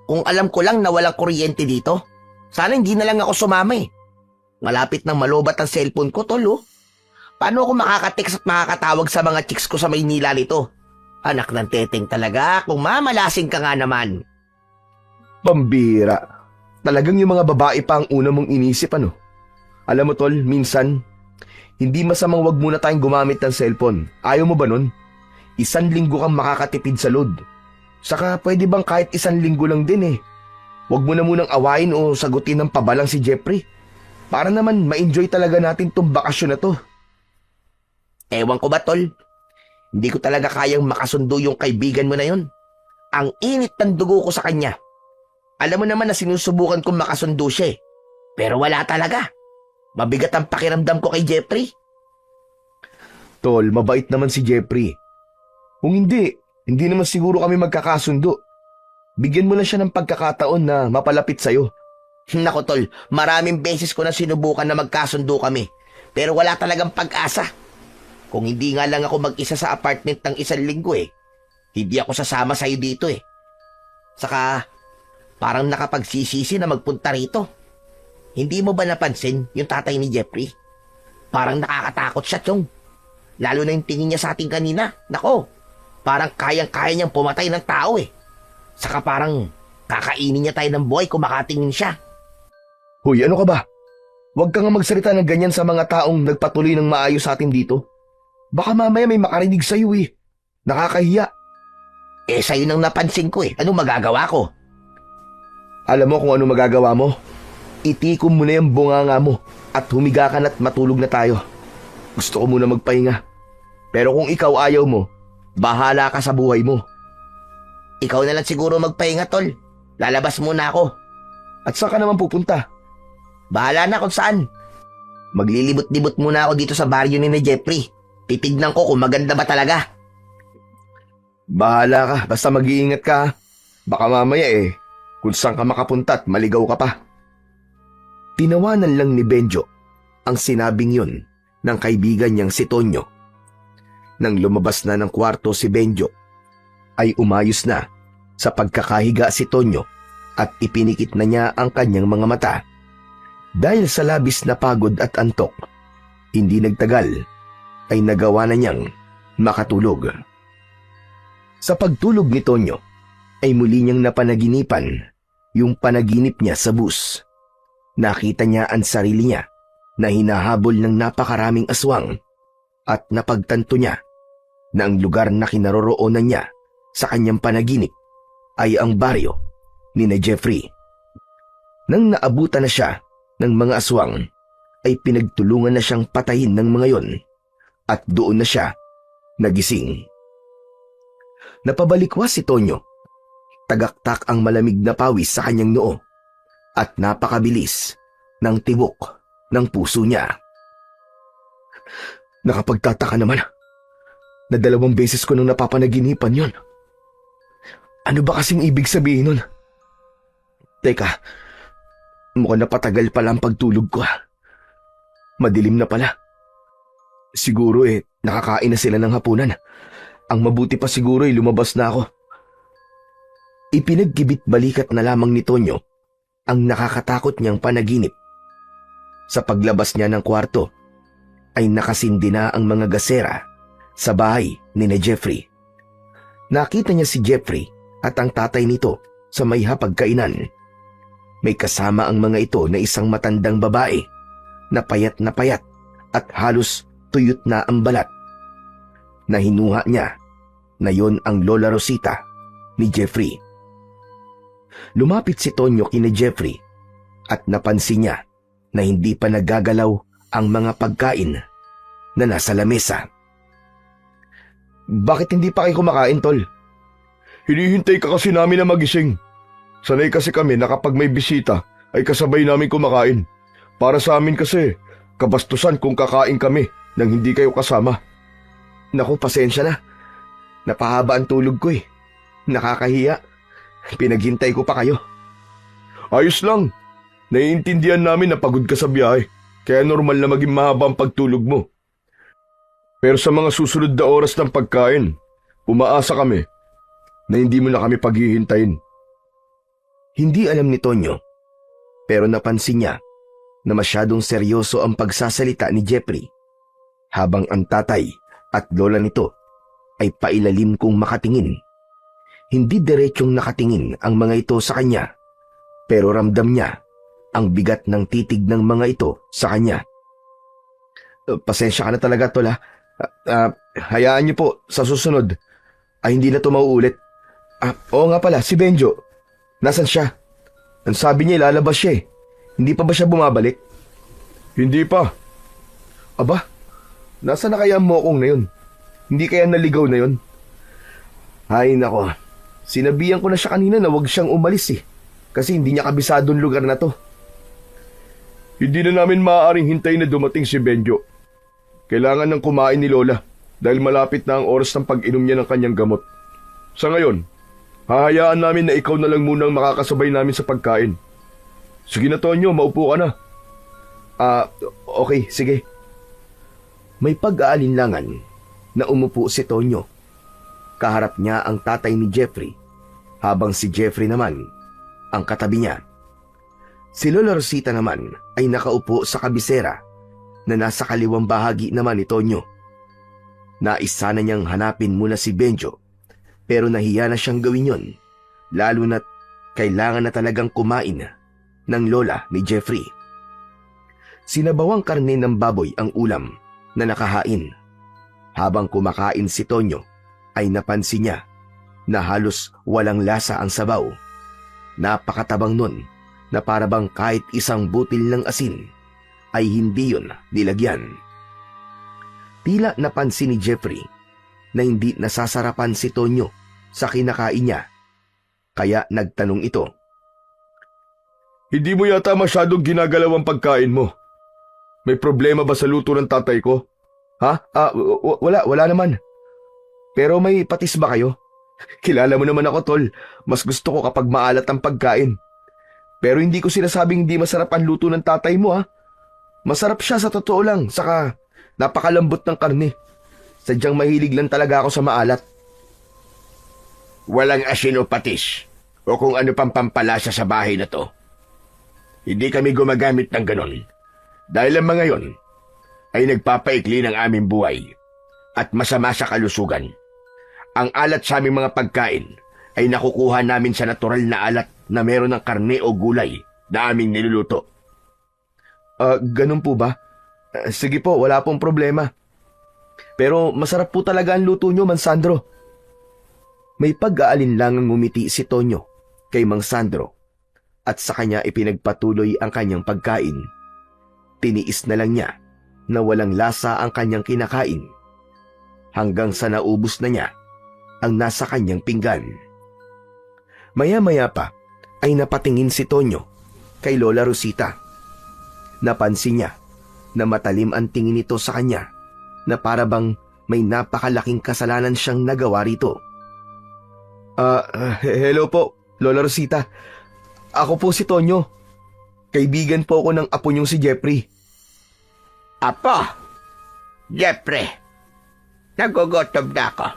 Kung alam ko lang na walang kuryente dito, sana hindi na lang ako sumama. Malapit nang malobat ang cellphone ko, tol. Paano ako makaka-text at makakatawag sa mga chicks ko sa Maynila nito? Anak ng teteng talaga, kung mamalasing ka nga naman. Pambira. Talagang yung mga babae pa ang una mong inisip, ano? Alam mo tol, minsan, hindi masamang wag muna tayong gumamit ng cellphone. Ayaw mo ba nun? 1 linggo kang makakatipid sa load. Saka pwede bang kahit 1 linggo lang din eh. Wag mo na munang awayin o sagutin ng pabalang si Jeffrey. Para naman ma-enjoy talaga natin tong bakasyon na to. Ewan ko ba, tol? Hindi ko talaga kayang makasundo yung kaibigan mo na yun. Ang init ng dugo ko sa kanya. Alam mo naman na sinusubukan kong makasundo siya eh. Pero wala talaga. Mabigat ang pakiramdam ko kay Jeffrey. Tol, mabait naman si Jeffrey. Kung hindi naman siguro kami magkakasundo. Bigyan mo na siya ng pagkakataon na mapalapit sa'yo. Nako tol, maraming beses ko na sinubukan na magkasundo kami. Pero wala talagang pag-asa. Kung hindi nga lang ako mag-isa sa apartment ng 1 linggo eh, hindi ako sasama sa'yo dito eh. Saka, parang nakapagsisisi na magpunta rito. Hindi mo ba napansin yung tatay ni Jeffrey? Parang nakakatakot siya, Chong. Lalo na yung tingin niya sa ating kanina. Nako, parang kayang-kaya niyang pumatay ng tao eh. Saka parang kakainin niya tayo ng buhay kung makatingin siya. Hoy, ano ka ba? Huwag ka nga magsalita ng ganyan sa mga taong nagpatuloy ng maayos sa atin dito. Baka mamaya may makarinig sa'yo eh. Nakakahiya. Eh, sa'yo nang napansin ko eh. Anong magagawa ko? Alam mo kung ano magagawa mo? Itikom mo na yung bunganga mo at humiga ka na't matulog na tayo. Gusto ko muna magpahinga. Pero kung ikaw ayaw mo, bahala ka sa buhay mo. Ikaw na lang siguro magpahinga, tol. Lalabas muna ako. At saan ka naman pupunta? Bahala na kung saan. Maglilibot-libot muna ako dito sa baryo ni Jeffrey. Titignan ko kung maganda ba talaga. Bahala ka, basta mag-iingat ka. Baka mamaya kung saan ka makapunta at maligaw ka pa. Tinawanan lang ni Benjo ang sinabing yun ng kaibigan niyang si Tonyo. Nang lumabas na ng kwarto si Benjo, ay umayos na sa pagkakahiga si Tonyo at ipinikit na niya ang kanyang mga mata. Dahil sa labis na pagod at antok, hindi nagtagal ay nagawa na niyang makatulog. Sa pagtulog ni Tonyo ay muli niyang napanaginipan yung panaginip niya sa bus. Nakita niya ang sarili niya na hinahabol ng napakaraming aswang at napagtanto niya na ang lugar na kinaroroonan niya sa kanyang panaginip ay ang baryo ni na Jeffrey. Nang naabutan na siya ng mga aswang, ay pinagtulungan na siyang patayin ng mga yon at doon na siya nagising. Napabalikwas si Tonyo. Tagaktak ang malamig na pawis sa kanyang noo at napakabilis ng tibok ng puso niya. Nakapagtataka naman na 2 beses ko nang napapanaginipan yon. Ano ba kasing ibig sabihin nun? Teka, mukhang napatagal pala ang pagtulog ko. Madilim na pala. Siguro nakakain na sila ng hapunan. Ang mabuti pa siguro lumabas na ako. Ipinagkibit-balikat na lamang ni Tonyo ang nakakatakot niyang panaginip. Sa paglabas niya ng kwarto, ay nakasindi na ang mga gasera sa bahay ni na Jeffrey. Nakita niya si Jeffrey at ang tatay nito sa may hapagkainan. May kasama ang mga ito na isang matandang babae na payat at halos tuyot na ang balat. Nahinuha niya na yon ang Lola Rosita ni Jeffrey. Lumapit si Tonyo kina Jeffrey at napansin niya na hindi pa nagagalaw ang mga pagkain na nasa lamesa. Bakit hindi pa kayo kumakain, Tol? Hinihintay ka kasi namin na magising. Sanay kasi kami na kapag may bisita ay kasabay namin kumakain. Para sa amin kasi, kabastusan kung kakain kami nang hindi kayo kasama. Naku, pasensya na. Napahaba ang tulog ko Nakakahiya. Pinaghintay ko pa kayo. Ayos lang. Naiintindihan namin na pagod ka sa biyahe, kaya normal na maging mahaba ang pagtulog mo. Pero sa mga susunod na oras ng pagkain, umaasa kami na hindi mo na kami paghihintayin. Hindi alam ni Tonyo, pero napansin niya na masyadong seryoso ang pagsasalita ni Jeffrey habang ang tatay at lola nito ay pailalim kong makatingin. Hindi diretsyong nakatingin ang mga ito sa kanya, pero ramdam niya ang bigat ng titig ng mga ito sa kanya. Pasensya ka na talaga, tol, ha? Hayaan niyo po, sa susunod ay hindi na ito mauulit. Oo nga pala, si Benjo. Nasaan siya? Ang sabi niya ilalabas siya eh. Hindi pa ba siya bumabalik? Hindi pa. Aba, nasa na kaya ang mokong na yun? Hindi kaya naligaw na yun? Ay nako, sinabihan ko na siya kanina na huwag siyang umalis eh. Kasi hindi niya kabisadong lugar na to. Hindi na namin maaaring hintayin na dumating si Benjo. Kailangan ng kumain ni Lola dahil malapit na ang oras ng pag-inom niya ng kanyang gamot. Sa ngayon, hahayaan namin na ikaw na lang munang makakasabay namin sa pagkain. Sige na, Tonyo, maupo ka na. Okay, sige. May pag-aalinlangan na umupo si Tonyo. Kaharap niya ang tatay ni Jeffrey, habang si Jeffrey naman ang katabi niya. Si Lola Rosita naman ay nakaupo sa kabisera na nasa kaliwang bahagi naman ni Tonyo. Nais sana niyang hanapin muna si Benjo, pero nahiya na siyang gawin yon, lalo na't kailangan na talagang kumain ng lola ni Jeffrey. Sinabawang karne ng baboy ang ulam na nakahain. Habang kumakain si Tonyo, ay napansin niya na halos walang lasa ang sabaw. Napakatabang nun na parabang kahit isang butil ng asin ay hindi yun nilagyan. Tila napansin ni Jeffrey na hindi nasasarapan si Tonyo sa kinakain niya, kaya nagtanong ito. Hindi mo yata masyadong ginagalaw ang pagkain mo. May problema ba sa luto ng tatay ko? Ha? Wala naman. Pero may patis ba kayo? Kilala mo naman ako, tol. Mas gusto ko kapag maalat ang pagkain. Pero hindi ko sinasabing hindi masarap ang luto ng tatay mo, ha? Masarap siya sa totoo lang, saka napakalambot ng karne. Sadyang mahilig lang talaga ako sa maalat. Walang asin o patis o kung ano pang pampalasa sa bahay na to. Hindi kami gumagamit ng ganon. Dahil ang mga yon ay nagpapaikli ng aming buhay at masama sa kalusugan. Ang alat sa aming mga pagkain ay nakukuha namin sa natural na alat na meron ng karne o gulay na aming niluluto. Ganun po ba? Sige po, wala pong problema. Pero masarap po talaga ang luto nyo, Mang Sandro. May pag-aalinlangang ngumiti si Tonyo kay Mang Sandro at sa kanya ipinagpatuloy ang kanyang pagkain. Tiniis na lang niya na walang lasa ang kanyang kinakain hanggang sa naubos na niya ang nasa kanyang pinggan. Maya-maya pa ay napatingin si Tonyo kay Lola Rosita. Napansin niya na matalim ang tingin nito sa kanya na para bang may napakalaking kasalanan siyang nagawa rito. Hello po, Lola Rosita. Ako po si Tonyo. Kaibigan po ako ng apo niyong si Jeffrey. Apo, Jeffrey, nagugutom na ako.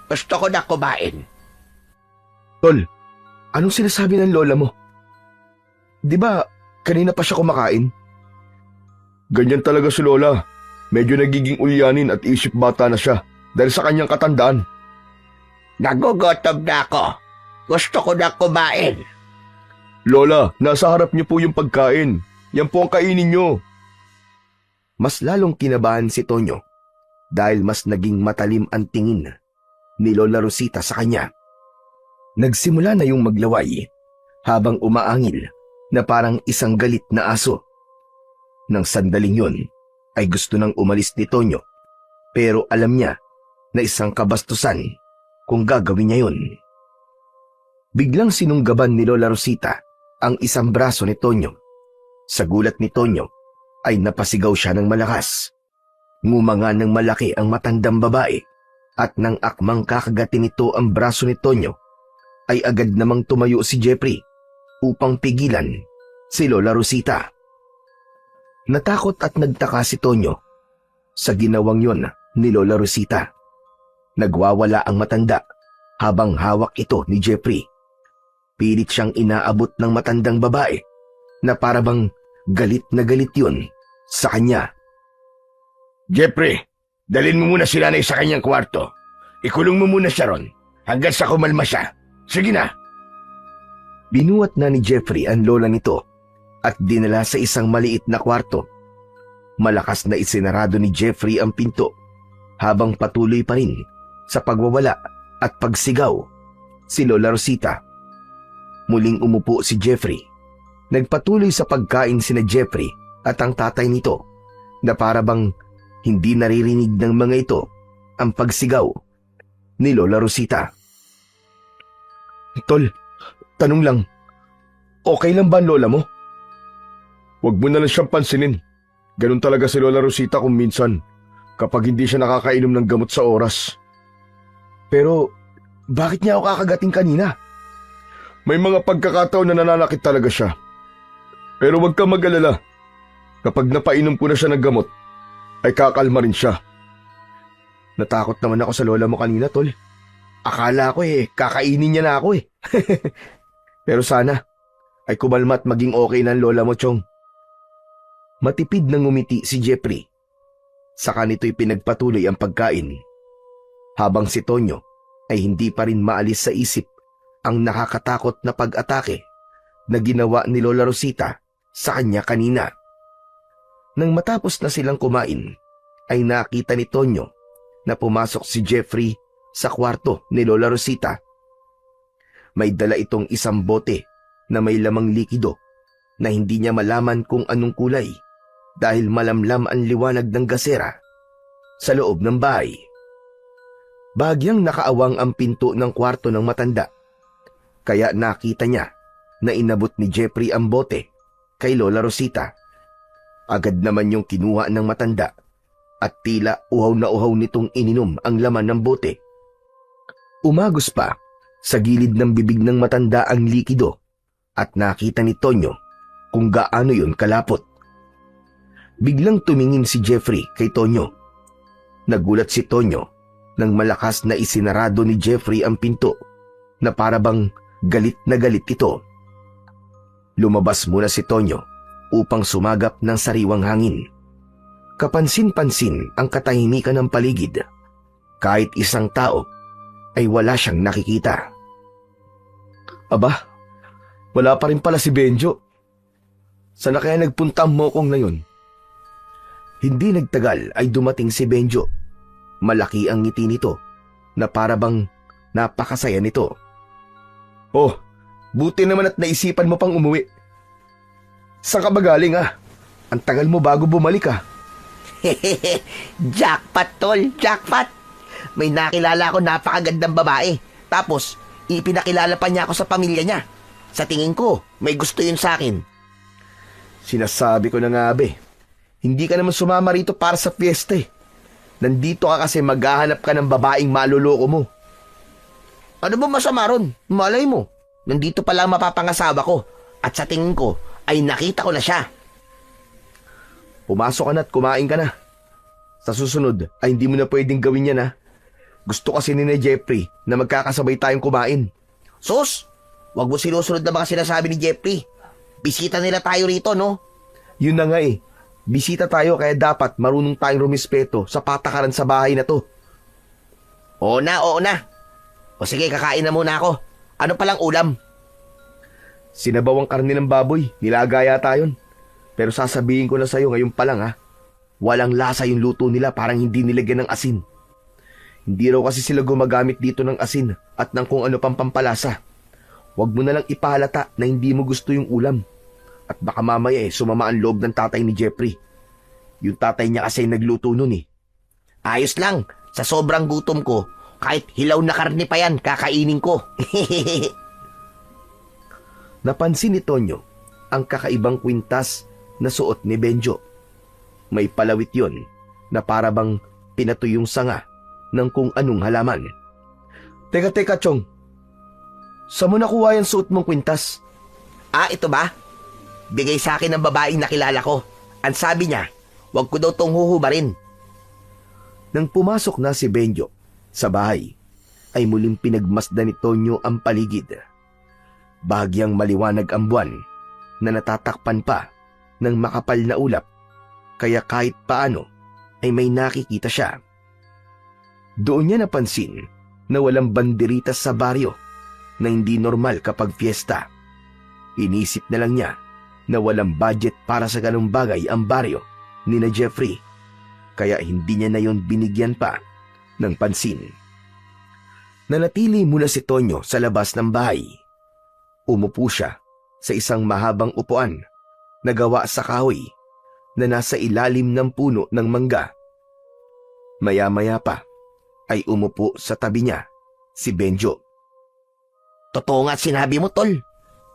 Gusto ko na kumain. Tol, anong sinasabi ng lola mo? Di ba kanina pa siya kumakain? Ganyan talaga si Lola. Medyo nagiging ulyanin at isip bata na siya dahil sa kanyang katandaan. Nagugutom na ako. Gusto ko na kumain. Lola, nasa harap niyo po yung pagkain. Yan po ang kainin niyo. Mas lalong kinabahan si Tonyo dahil mas naging matalim ang tingin ni Lola Rosita sa kanya. Nagsimula na yung maglaway habang umaangil na parang isang galit na aso. Nang sandaling yon ay gusto nang umalis ni Tonyo, pero alam niya na isang kabastusan kung gagawin niya yon. Biglang sinunggaban ni Lola Rosita ang isang braso ni Tonyo. Sa gulat ni Tonyo ay napasigaw siya ng malakas. Ngumanga ng malaki ang matandang babae at nang akmang kakagatin nito ang braso ni Tonyo ay agad namang tumayo si Jeffrey upang pigilan si Lola Rosita. Natakot at nagtaka si Tonyo sa ginawang yon ni Lola Rosita. Nagwawala ang matanda habang hawak ito ni Jeffrey. Pilit siyang inaabot ng matandang babae na parabang galit na galit yun sa kanya. Jeffrey, dalhin mo muna si nanay sa kanyang kwarto. Ikulong mo muna siya ron hanggang sa kumalma siya. Sige na. Binuhat na ni Jeffrey ang lola nito at dinala sa isang maliit na kwarto. Malakas na isinarado ni Jeffrey ang pinto habang patuloy pa rin sa pagwawala at pagsigaw si Lola Rosita. Muling umupo si Jeffrey. Nagpatuloy sa pagkain sina Jeffrey at ang tatay nito na para bang hindi naririnig ng mga ito ang pagsigaw ni Lola Rosita. Tol, tanong lang, okay lang ba ang lola mo? Huwag mo na lang siyang pansinin. Ganun talaga si Lola Rosita kung minsan kapag hindi siya nakakainom ng gamot sa oras. Pero bakit niya ako kakagating kanina? May mga pagkakataon na nananakit talaga siya. Pero huwag kang mag-alala. Kapag napainom ko na siya ng gamot, ay kakalma rin siya. Natakot naman ako sa lola mo kanina, tol. Akala ko kakainin niya na ako Pero sana ay kumalma at maging okay na ang lola mo, Chong. Matipid na ngumiti si Jeffrey. Saka nito'y pinagpatuloy ang pagkain. Habang si Tonyo ay hindi pa rin maalis sa isip ang nakakatakot na pag-atake na ginawa ni Lola Rosita sa kanya kanina. Nang matapos na silang kumain, ay nakita ni Tonyo na pumasok si Jeffrey sa kwarto ni Lola Rosita. May dala itong isang bote na may lamang likido na hindi niya malaman kung anong kulay dahil malamlam ang liwanag ng gasera sa loob ng bahay. Bahagyang nakaawang ang pinto ng kwarto ng matanda, kaya nakita niya na inabot ni Jeffrey ang bote kay Lola Rosita. Agad naman yung kinuha ng matanda at tila uhaw na uhaw nitong ininom ang laman ng bote. Umagos pa sa gilid ng bibig ng matanda ang likido at nakita ni Tonyo kung gaano yun kalapot. Biglang tumingin si Jeffrey kay Tonyo. Nagulat si Tonyo nang malakas na isinarado ni Jeffrey ang pinto na para bang galit na galit ito. Lumabas muna si Tonyo upang sumagap ng sariwang hangin. Kapansin-pansin ang katahimikan ng paligid. Kahit isang tao ay wala siyang nakikita. Aba, wala pa rin pala si Benjo. Sana kaya nagpunta mo kong ngayon? Hindi nagtagal ay dumating si Benjo. Malaki ang ngiti nito na para bang napakasaya nito. Oh, buti naman at naisipan mo pang umuwi. Saan ka ba galing Ang tagal mo bago bumalik Jackpot, tol, jackpot. May nakilala ako napakagandang babae. Tapos, ipinakilala pa niya ako sa pamilya niya. Sa tingin ko, may gusto yun sa akin. Sinasabi ko na nga hindi ka naman sumama rito para sa fiesta Nandito ka kasi maghahanap ka ng babaeng maluloko mo. Ano ba masama ron? Malay mo, nandito pala ang mapapangasawa ko. At sa tingin ko, ay nakita ko na siya. Pumasok ka na at kumain ka na. Sa susunod ay hindi mo na pwedeng gawin yan Gusto kasi ni Jeffrey na magkakasabay tayong kumain. Sus, wag mo sinusunod na mga sinasabi ni Jeffrey. Bisita nila tayo rito, no? Yun na nga Bisita tayo kaya dapat marunong tayong rumispeto sa patakaran sa bahay na to. Oo na. O sige, kakain na muna ako. Ano palang ulam? Sinabawang karne ng baboy, nilagaya tayon. Pero sasabihin ko na sa'yo ngayon pa lang walang lasa yung luto nila, parang hindi nilagyan ng asin. Hindi raw kasi sila gumagamit dito ng asin at ng kung ano pang pampalasa. Huwag mo na lang ipahalata na hindi mo gusto yung ulam. At baka mamaya sumama ang loob ng tatay ni Jeffrey. Yung tatay niya kasi nagluto nun Ayos lang, sa sobrang gutom ko, kahit hilaw na karne pa yan, kakainin ko. Napansin ni Tonyo ang kakaibang kwintas na suot ni Benjo. May palawit yon na para bang pinatuyong sanga ng kung anong halaman. Teka, Chong. Saan mo nakuha yung suot mong kwintas? Ito ba? Bigay sa akin ng babaeng nakilala ko. Ang sabi niya, wag ko daw tong huhubarin. Nang pumasok na si Benjo sa bahay, ay muling pinagmasdan ni Tonyo ang paligid. Bahagyang maliwanag ang buwan na natatakpan pa ng makapal na ulap, kaya kahit paano ay may nakikita siya. Doon niya napansin na walang banderitas sa baryo na hindi normal kapag fiesta. Inisip na lang niya na walang budget para sa ganung bagay ang baryo ni na Jeffrey, kaya hindi niya na yon binigyan pa ng pansin. Nanatili muna si Tonyo sa labas ng bahay. Umupo siya sa isang mahabang upuan na gawa sa kahoy na nasa ilalim ng puno ng mangga. Maya-maya pa ay umupo sa tabi niya si Benjo. Totoo nga sinabi mo, tol.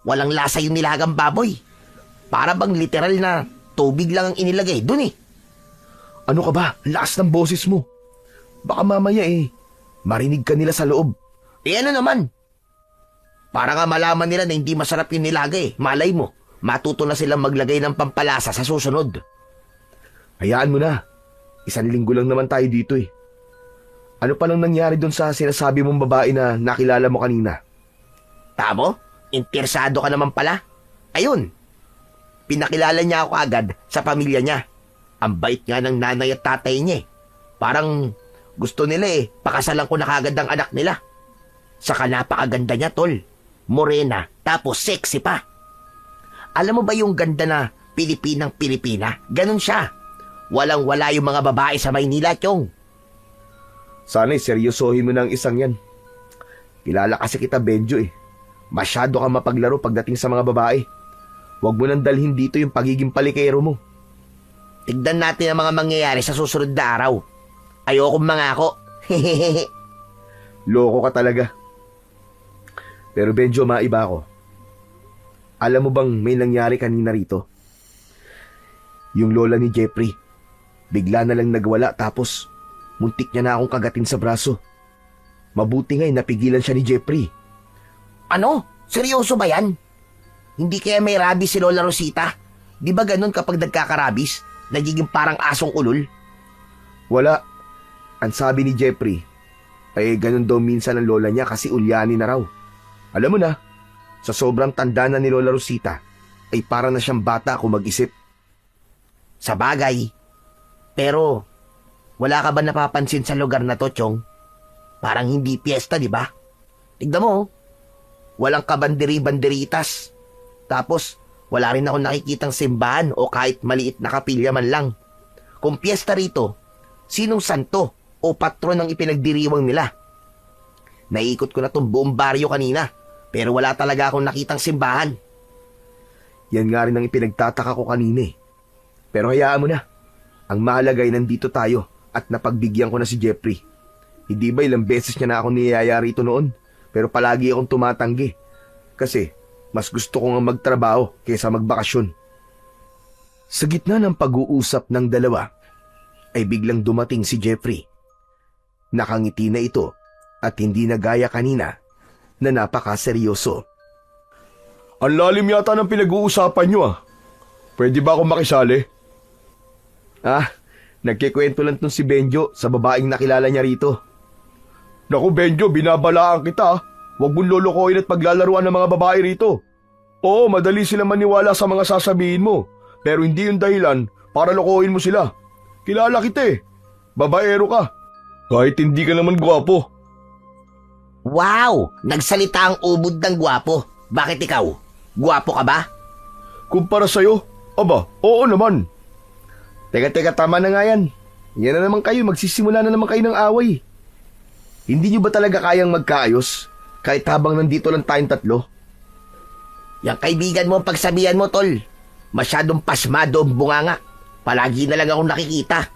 Walang lasa yung nilagang baboy. Para bang literal na tubig lang ang inilagay dun eh. Ano ka ba? Lakas ng boses mo. Baka mamaya marinig ka nila sa loob. Ano naman? Para nga malaman nila na hindi masarap yung nilagay. Malay mo, matuto na silang maglagay ng pampalasa sa susunod. Hayaan mo na. 1 linggo lang naman tayo dito eh. Ano pa lang nangyari doon sa sinasabi mong babae na nakilala mo kanina? Tamo? Interesado ka naman pala? Ayun. Pinakilala niya ako agad sa pamilya niya. Ang bait nga ng nanay at tatay niya eh. Parang gusto nila pakasalan ko na kagad ang anak nila. Saka napakaganda niya, tol. Morena, tapos sexy pa. Alam mo ba yung ganda na Pilipinang-Pilipina? Ganon siya. Walang-wala yung mga babae sa Maynila, Chong. Sana'y seryosohin mo ng isang yan. Kilala kasi kita, Benjo eh. Masyado kang mapaglaro pagdating sa mga babae. Huwag mo nang dalhin dito yung pagiging palikero mo. Tignan natin ang mga mangyayari sa susunod na araw. Ayokong mangako. Loko ka talaga. Pero Benjo, maiba ako. Alam mo bang may nangyari kanina rito? Yung lola ni Jeffrey, bigla na lang nagwala tapos muntik niya na akong kagatin sa braso. Mabuti nga'y napigilan siya ni Jeffrey. Ano? Seryoso ba yan? Hindi kaya may rabies si Lola Rosita? Di ba ganun kapag nagkakarabis? Nagiging parang asong ulol? Wala. Ang sabi ni Jeffrey, ay ganun daw minsan ang lola niya kasi ulyani na raw. Alam mo na, sa sobrang tanda na ni Lola Rosita, ay para na siyang bata kung mag-isip. Sa bagay. Pero, wala ka ba napapansin sa lugar na to, Chong? Parang hindi piyesta, di ba? Tignan mo, walang kabanderi-banderitas. Tapos, wala rin ako nakikitang simbahan o kahit maliit na kapilya man lang. Kung piyesta rito, sinong santo o patron ang ipinagdiriwang nila? Naiikot ko na tong buong baryo kanina, pero wala talaga akong nakitang simbahan. Yan nga rin ang ipinagtataka ko kanina eh. Pero hayaan mo na. Ang mahalaga ay nandito tayo at napagbigyan ko na si Jeffrey. Hindi ba ilang beses niya na ako niyaya rito noon? Pero palagi akong tumatanggi. Kasi mas gusto ko nga magtrabaho kaysa magbakasyon. Sa gitna ng pag-uusap ng dalawa, ay biglang dumating si Jeffrey. Nakangiti na ito at hindi na gaya kanina na napakaseryoso. Ang lalim yata ng pinag-uusapan nyo ah. Pwede ba akong makisali? Nagkikwento lang tong si Benjo sa babaeng nakilala niya rito. Naku Benjo, binabalaan kita ah. Huwag mong lolokohin at paglalaruan ng mga babae rito. Oo, madali silang maniwala sa mga sasabihin mo. Pero hindi yung dahilan para lokohin mo sila. Kilala kita eh. Babaero ka. Kahit hindi ka naman gwapo. Wow! Nagsalita ang ubod ng gwapo. Bakit ikaw? Gwapo ka ba? Kumpara sa'yo, aba, oo naman. Teka, tama na nga yan. Yan na naman kayo, magsisimula na naman kayo ng away. Hindi nyo ba talaga kayang magkaayos? Kahit habang nandito lang tayong tatlo? Yang kaibigan mo ang pagsabihan mo, tol. Masyadong pasmado ang bunganga. Palagi na lang akong nakikita.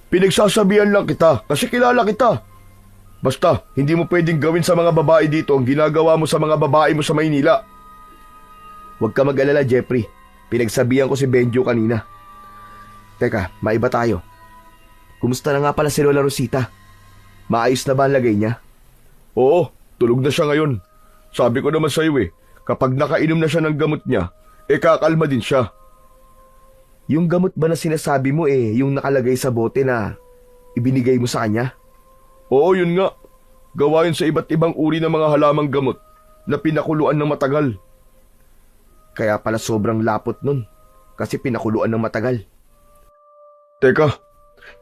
Pinagsasabihan lang kita kasi kilala kita. Basta, hindi mo pwedeng gawin sa mga babae dito ang ginagawa mo sa mga babae mo sa Maynila. Huwag ka mag-alala, Jeffrey. Pinagsabihan ko si Benjo kanina. Teka, maiba tayo. Kumusta na nga pala si Lola Rosita? Maayos na ba ang lagay niya? Oo, tulog na siya ngayon. Sabi ko naman sa'yo kapag nakainom na siya ng gamot niya, kakalma din siya. Yung gamot ba na sinasabi mo yung nakalagay sa bote na ibinigay mo sa kanya? Oo, yun nga. Gawa yun sa iba't ibang uri ng mga halamang gamot na pinakuluan ng matagal. Kaya pala sobrang lapot nun kasi pinakuluan ng matagal. Teka,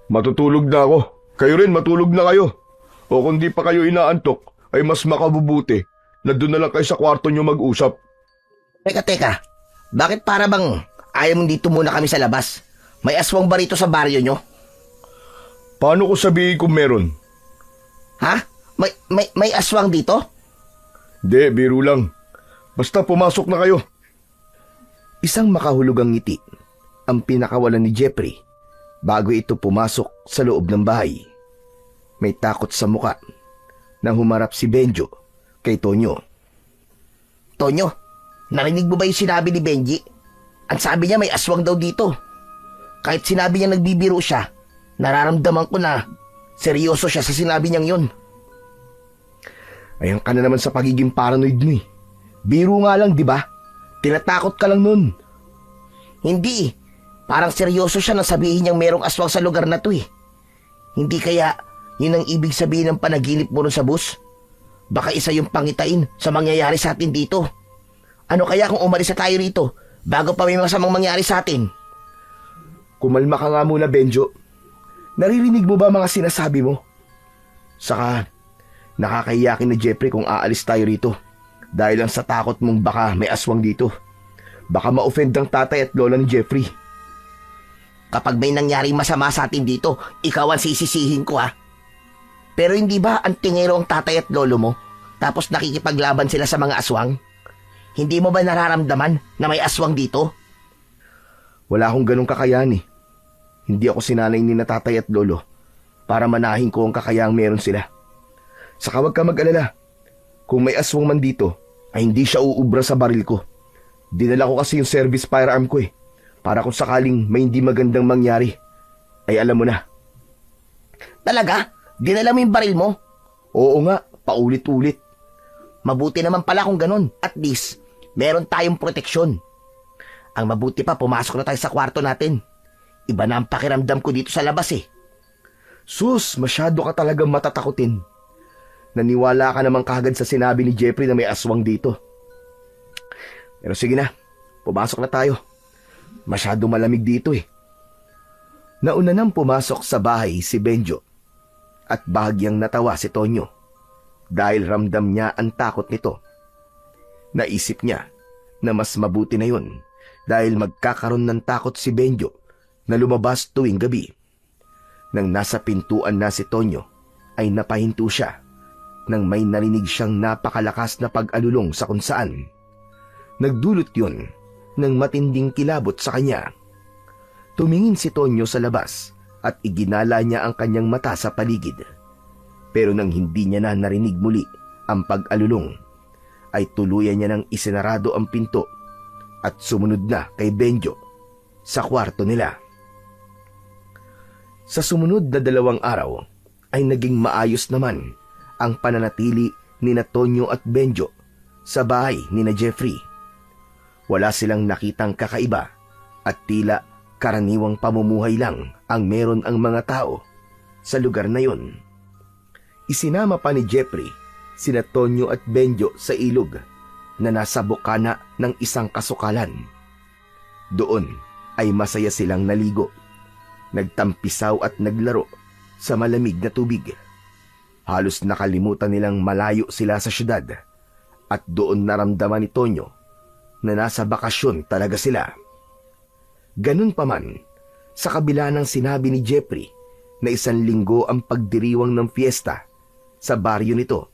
Matutulog na ako. Kayo rin, matulog na kayo. O kung di pa kayo inaantok, ay mas makabubuti na doon na lang kayo sa kwarto nyo mag-usap. Teka. Bakit para bang ayaw mong dito muna kami sa labas? May aswang ba rito sa baryo nyo? Paano ko sabihin kung meron? Ha? May aswang dito? Di, biro lang. Basta pumasok na kayo. Isang makahulugang ngiti ang pinakawalan ni Jeffrey bago ito pumasok sa loob ng bahay. May takot sa muka nang humarap si Benjo kay Tonyo. Tonyo, narinig mo ba yung sinabi ni Benji? Ang sabi niya may aswang daw dito. Kahit sinabi niya nagbibiro siya, nararamdaman ko na seryoso siya sa sinabi niyang yun. Ayan ka na naman sa pagiging paranoid mo eh. Biro nga lang, di ba? Tinatakot ka lang nun. Hindi. Parang seryoso siya nang sabihin niyang merong aswang sa lugar na to eh. Hindi kaya yun ang ibig sabihin ng panaginip mo ron sa bus? Baka isa yung pangitain sa mangyayari sa atin dito. Ano kaya kung umalis na tayo rito bago pa may masamang mangyari sa atin? Kumalma ka nga muna, Benjo. Naririnig mo ba mga sinasabi mo? Saka, nakakahiyakin na Jeffrey kung aalis tayo rito. Dahil lang sa takot mong baka may aswang dito. Baka ma-offend ang tatay at lola ni Jeffrey. Kapag may nangyaring masama sa atin dito, ikaw ang sisisihin ko ha. Pero hindi ba ang tingero ang tatay at lolo mo? Tapos nakikipaglaban sila sa mga aswang? Hindi mo ba nararamdaman na may aswang dito? Wala akong ganong kakayahan eh. Hindi ako sinanay ni na tatay at lolo para manahin ko ang kakayahang meron sila. Saka wag ka mag-alala. Kung may aswang man dito, ay hindi siya uubra sa baril ko. Dinala ko kasi yung service firearm ko eh. Para kung sakaling may hindi magandang mangyari, ay alam mo na. Talaga? Dinala mo yung baril mo? Oo nga, paulit-ulit. Mabuti naman pala kung ganun. At least, meron tayong proteksyon. Ang mabuti pa, pumasok na tayo sa kwarto natin. Iba na ang pakiramdam ko dito sa labas eh. Sus, masyado ka talagang matatakutin. Naniwala ka naman kagad sa sinabi ni Jeffrey na may aswang dito. Pero sige na, pumasok na tayo. Masyado malamig dito eh. Nauna nang pumasok sa bahay si Benjo at bahagyang natawa si Tonyo dahil ramdam niya ang takot nito. Naisip niya na mas mabuti na yun dahil magkakaroon ng takot si Benjo na lumabas tuwing gabi. Nang nasa pintuan na si Tonyo ay napahinto siya nang may narinig siyang napakalakas na pag-alulong sa kung saan. Nagdulot yun ng matinding kilabot sa kanya. Tumingin si Tonyo sa labas at iginala niya ang kanyang mata sa paligid. Pero nang hindi niya na narinig muli ang pag-alulong, ay tuluyan niya nang isinarado ang pinto at sumunod na kay Benjo sa kwarto nila. Sa sumunod na 2 araw ay naging maayos naman ang pananatili ni na Tonyo at Benjo sa bahay ni na Jeffrey. Wala silang nakitang kakaiba at tila karaniwang pamumuhay lang ang meron ang mga tao sa lugar na yun. Isinama pa ni Jeffrey sina Tonyo at Benjo sa ilog na nasa bukana ng isang kasukalan. Doon ay masaya silang naligo, nagtampisaw at naglaro sa malamig na tubig. Halos nakalimutan nilang malayo sila sa syudad at doon naramdaman ni Tonyo na nasa bakasyon talaga sila. Ganun pa man, sa kabila ng sinabi ni Jeffrey na 1 linggo ang pagdiriwang ng fiesta sa baryo nito,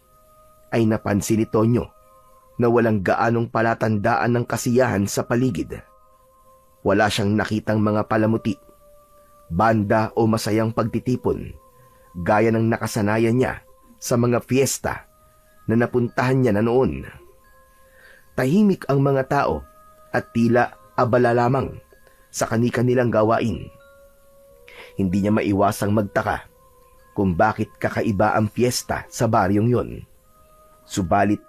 ay napansin ni Tonyo na walang gaanong palatandaan ng kasiyahan sa paligid. Wala siyang nakitang mga palamuti, banda o masayang pagtitipon, gaya ng nakasanayan niya sa mga fiesta na napuntahan niya na noon. Tahimik ang mga tao at tila abala lamang sa kani-kanilang gawain. Hindi niya maiwasang magtaka kung bakit kakaiba ang fiesta sa baryong yon. Subalit,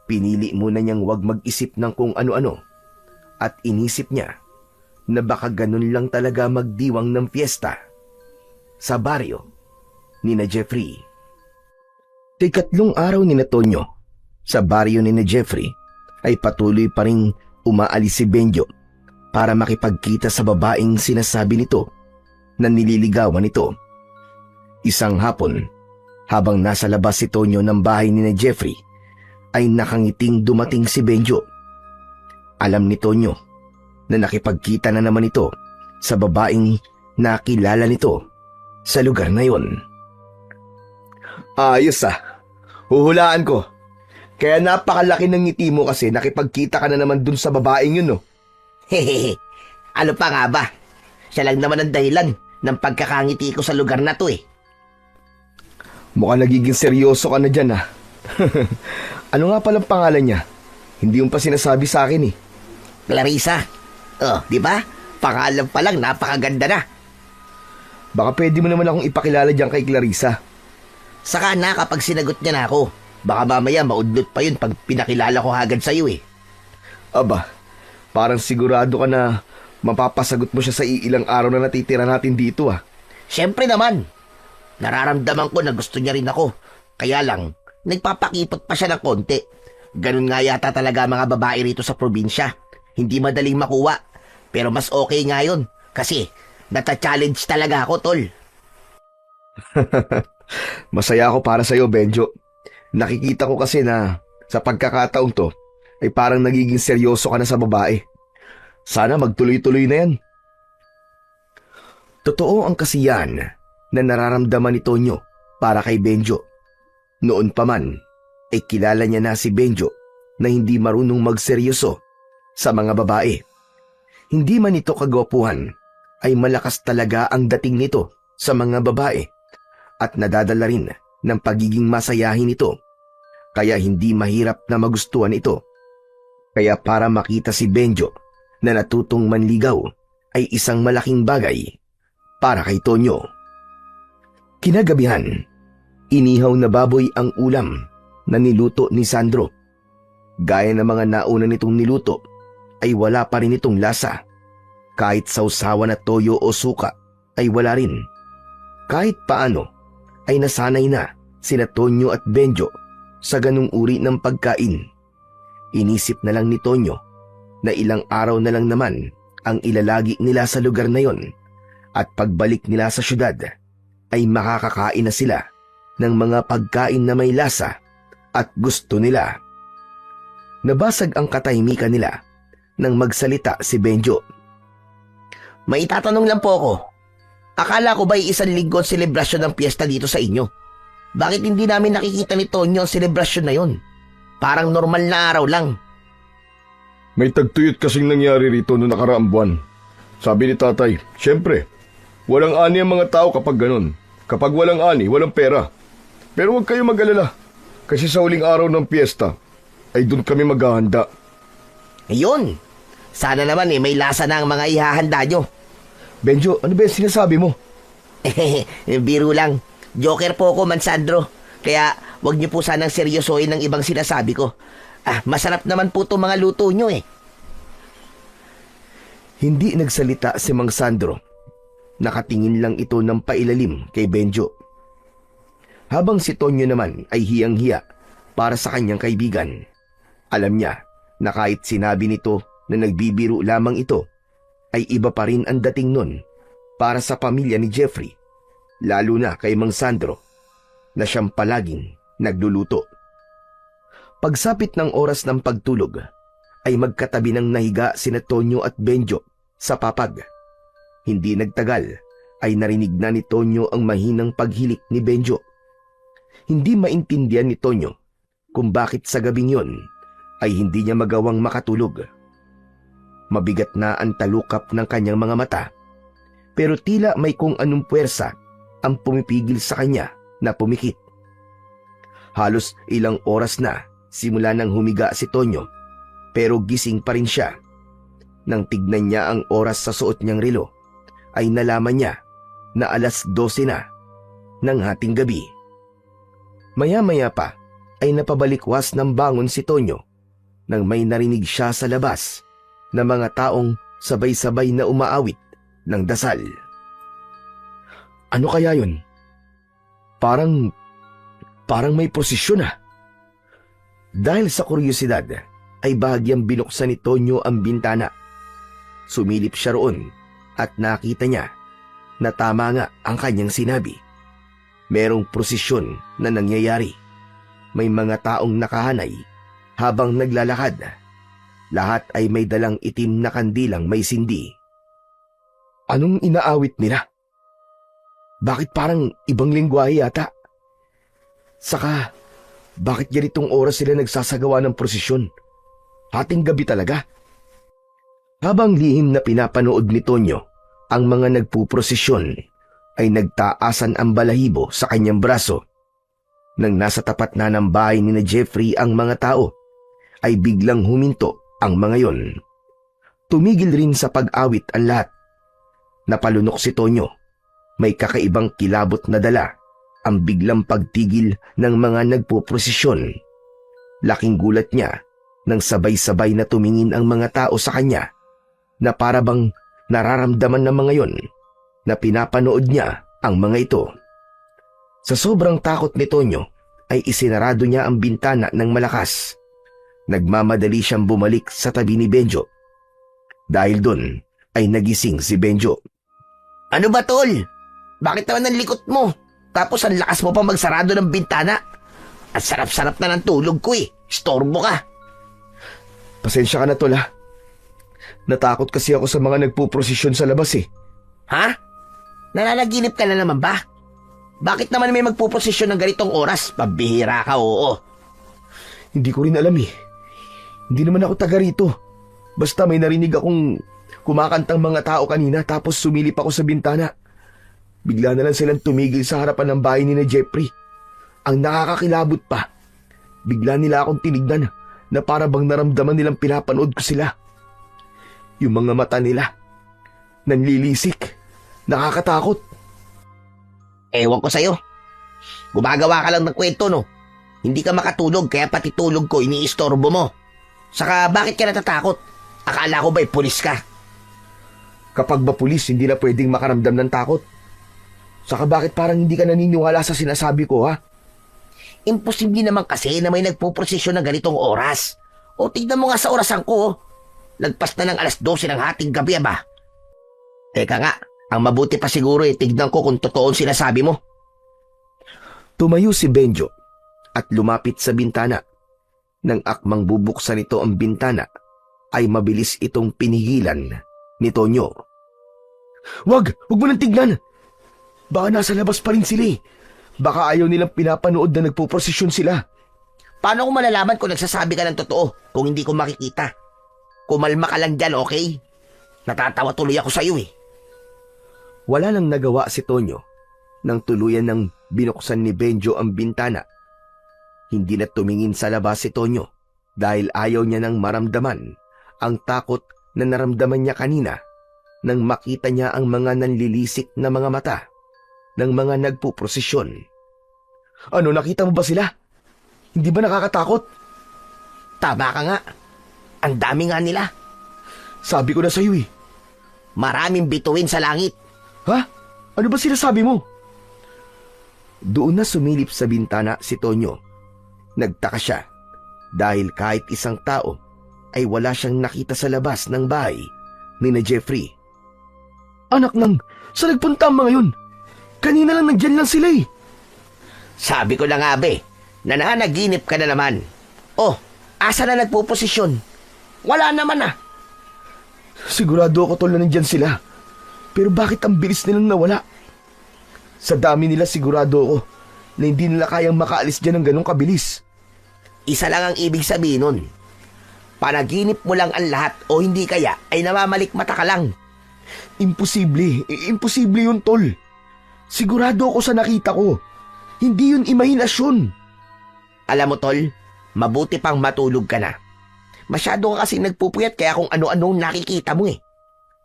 pinili muna niyang wag mag-isip ng kung ano-ano at inisip niya na baka ganun lang talaga magdiwang ng fiesta sa baryo ni na Jeffrey. Ikatlong araw ni na Tonyo sa baryo ni na Jeffrey ay patuloy pa ring umaalis si Benjo para makipagkita sa babaeng sinasabi nito na nililigawan nito. Isang hapon, habang nasa labas si Tonyo ng bahay ni na Jeffrey, ay nakangiting dumating si Benjo. Alam ni Tonyo na nakipagkita na naman ito sa babaeng nakilala nito sa lugar na yon. Ayos huhulaan ko. Kaya napakalaki ng ngiti mo kasi nakipagkita ka na naman dun sa babaeng yun, no? Hehehe, ano pa nga ba? Siya lang naman ang dahilan ng pagkakangiti ko sa lugar na to eh. Mukhang nagiging seryoso ka na dyan, Ano nga palang pangalan niya? Hindi mo pa sinasabi sa akin eh. Clarissa. Oh, di ba? Pangalan pa lang, napakaganda na. Baka pwede mo naman akong ipakilala dyan kay Clarissa. Saka na kapag sinagot niya na ako. Baka mamaya maudlot pa yun pag pinakilala ko agad sa'yo eh. Aba, parang sigurado ka na mapapasagot mo siya sa iilang araw na natitira natin dito Siyempre naman. Nararamdaman ko na gusto niya rin ako. Kaya lang, nagpapakipot pa siya ng konti. Ganun nga yata talaga mga babae rito sa probinsya. Hindi madaling makuha. Pero mas okay nga yun. Kasi, nata-challenge talaga ako, tol. Masaya ako para sa'yo, Benjo. Nakikita ko kasi na sa pagkakataong to ay parang nagiging seryoso ka na sa babae. Sana magtuloy-tuloy na yan. Totoo ang kasiyahan na nararamdaman ni Tonyo para kay Benjo. Noon pa man ay kilala niya na si Benjo na hindi marunong magseryoso sa mga babae. Hindi man ito kagwapuhan ay malakas talaga ang dating nito sa mga babae at nadadala rin ng pagiging masayahin ito, kaya hindi mahirap na magustuhan ito. Kaya para makita si Benjo na natutong manligaw ay isang malaking bagay para kay Tonyo. Kinagabihan, inihaw na baboy ang ulam na niluto ni Sandro. Gaya ng mga nauna nitong niluto ay wala pa rin itong lasa. Kahit sausawan na toyo o suka ay wala rin. Kahit paano ay nasanay na sina Tonyo at Benjo sa ganung uri ng pagkain. Inisip na lang ni Tonyo na ilang araw na lang naman ang ilalagi nila sa lugar na yon at pagbalik nila sa syudad ay makakakain na sila ng mga pagkain na may lasa at gusto nila. Nabasag ang katahimikan nila nang magsalita si Benjo. May itatanong lang po ako. Akala ko ba'y isang linggo ang selebrasyon ng piyesta dito sa inyo? Bakit hindi namin nakikita ni Tonyo ang selebrasyon na yon? Parang normal na araw lang. May tagtuyot kasing nangyari rito noong nakaraang buwan. Sabi ni tatay, siyempre, walang ani ang mga tao kapag ganun. Kapag walang ani, walang pera. Pero huwag kayo mag-alala, kasi sa huling araw ng piyesta, ay doon kami maghahanda. Ayun. Sana naman may lasa na ang mga ihahanda nyo. Benjo, ano ba yung sinasabi mo? Biro lang. Joker po ako, Mansandro. Kaya wag niyo po sanang seryosohin ng ibang sinasabi ko. Masarap naman po itong mga luto nyo eh. Hindi nagsalita si Mang Sandro. Nakatingin lang ito ng pailalim kay Benjo. Habang si Tonyo naman ay hiyang-hiya para sa kanyang kaibigan. Alam niya na kahit sinabi nito na nagbibiro lamang ito, ay iba pa rin ang dating nun para sa pamilya ni Jeffrey, lalo na kay Mang Sandro, na siyang palaging nagluluto. Pagsapit ng oras ng pagtulog, ay magkatabi ng nahiga sina Tonyo at Benjo sa papag. Hindi nagtagal, ay narinig na ni Tonyo ang mahinang paghilik ni Benjo. Hindi maintindihan ni Tonyo kung bakit sa gabing yon ay hindi niya magawang makatulog. Mabigat na ang talukap ng kanyang mga mata, pero tila may kung anong puwersa ang pumipigil sa kanya na pumikit. Halos ilang oras na simula nang humiga si Tonyo, pero gising pa rin siya. Nang tignan niya ang oras sa suot niyang relo, ay nalaman niya na 12:00 na ng hating gabi. Maya-maya pa ay napabalikwas ng bangon si Tonyo nang may narinig siya sa labas na mga taong sabay-sabay na umaawit ng dasal. Ano kaya yun? Parang may prosesyon . Dahil sa kuryosidad, ay bahagyang binuksan ni Tonyo ang bintana. Sumilip siya roon at nakita niya na tama nga ang kanyang sinabi. Merong prosesyon na nangyayari. May mga taong nakahanay habang naglalakad. Lahat ay may dalang itim na kandilang may sindi. Anong inaawit nila? Bakit parang ibang lengguwahe yata? Saka, bakit ganitong oras sila nagsasagawa ng prosesyon? Hating gabi talaga. Habang lihim na pinapanood ni Tonyo ang mga nagpuprosesyon, ay nagtaasan ang balahibo sa kanyang braso. Nang nasa tapat na ng bahay ni na Jeffrey ang mga tao, ay biglang huminto ang mga yon. Tumigil rin sa pag-awit ang lahat. Napalunok si Tonyo. May kakaibang kilabot na dala ang biglang pagtigil ng mga nagpuprosesyon. Laking gulat niya nang sabay-sabay na tumingin ang mga tao sa kanya na para bang nararamdaman ng mga yon na pinapanood niya ang mga ito. Sa sobrang takot ni Tonyo ay isinarado niya ang bintana ng malakas. Nagmamadali siyang bumalik sa tabi ni Benjo. Dahil doon ay nagising si Benjo. Ano ba, tol? Bakit naman ang likot mo? Tapos ang lakas mo pa magsarado ng bintana. At sarap-sarap na ng tulog ko eh. Storbo ka. Pasensya ka na, tol, ha? Natakot kasi ako sa mga nagpuprosesyon sa labas eh. Ha? Nananaginip ka na naman ba? Bakit naman may magpuprosesyon ng ganitong oras? Pabihira ka, oo. Hindi ko rin alam eh. Hindi naman ako taga rito. Basta may narinig akong kumakantang mga tao kanina tapos sumilip ako sa bintana. Bigla na lang silang tumigil sa harapan ng bahay ni na Jeffrey. Ang nakakakilabot pa, bigla nila akong tinignan na para bang naramdaman nilang pinapanood ko sila. Yung mga mata nila, nanlilisik, nakakatakot. Ewan ko sa'yo. Gumagawa ka lang ng kwento, no? Hindi ka makatulog kaya pati tulog ko iniistorbo mo. Saka bakit ka natatakot? Akala ko ba'y pulis ka? Kapag ba pulis, hindi na pwedeng makaramdam ng takot. Saka bakit parang hindi ka naniniwala sa sinasabi ko, ha? Imposible naman kasi na may nagpuprosesyon ng ganitong oras. O tignan mo nga sa orasan ko, oh. Lagpas na ng 12:00 ng hating gabi, ba? Teka nga, ang mabuti pa siguro tignan ko kung totoo ang sinasabi mo. Tumayo si Benjo at lumapit sa bintana. Nang akmang bubuksan ito ang bintana, ay mabilis itong pinigilan ni Tonyo. Wag mo nang tignan! Baka nasa labas pa rin sila eh. Baka ayaw nilang pinapanood na nagpuprosesyon sila. Paano ko malalaman kung nagsasabi ka ng totoo kung hindi ko makikita? Kumalma ka lang dyan, okay? Natatawa tuloy ako sa'yo eh. Wala nang nagawa si Tonyo nang tuluyan ng binuksan ni Benjo ang bintana. Hindi na tumingin sa labas si Tonyo dahil ayaw niya nang maramdaman ang takot na naramdaman niya kanina nang makita niya ang mga nanlilisik na mga mata ng mga nagpuprosesyon. Ano, nakita mo ba sila? Hindi ba nakakatakot? Tama ka nga. Ang dami nga nila. Sabi ko na sa'yo eh. Maraming bituin sa langit. Ha? Ano ba sinasabi mo? Doon na sumilip sa bintana si Tonyo. Nagtaka siya dahil kahit isang tao ay wala siyang nakita sa labas ng bahay ni na Jeffrey. Anak nang, saan nagpunta ang mga yun? Kanina lang nandyan lang sila eh. Sabi ko na nga be, nananaginip ka na naman. Oh, asa na nagpuposisyon? Wala naman ah. Sigurado ako tol na nandyan sila. Pero bakit ang bilis nilang nawala? Sa dami nila sigurado ako na hindi nila kayang makaalis dyan ng ganong kabilis. Isa lang ang ibig sabihin nun. Panaginip mo lang ang lahat o hindi kaya ay namamalikmata ka lang. Imposible. Imposible yun, tol. Sigurado ako sa nakita ko. Hindi yun imahinasyon. Alam mo, tol, mabuti pang matulog ka na. Masyado ka kasi nagpupuyat kaya kung ano-anong nakikita mo eh.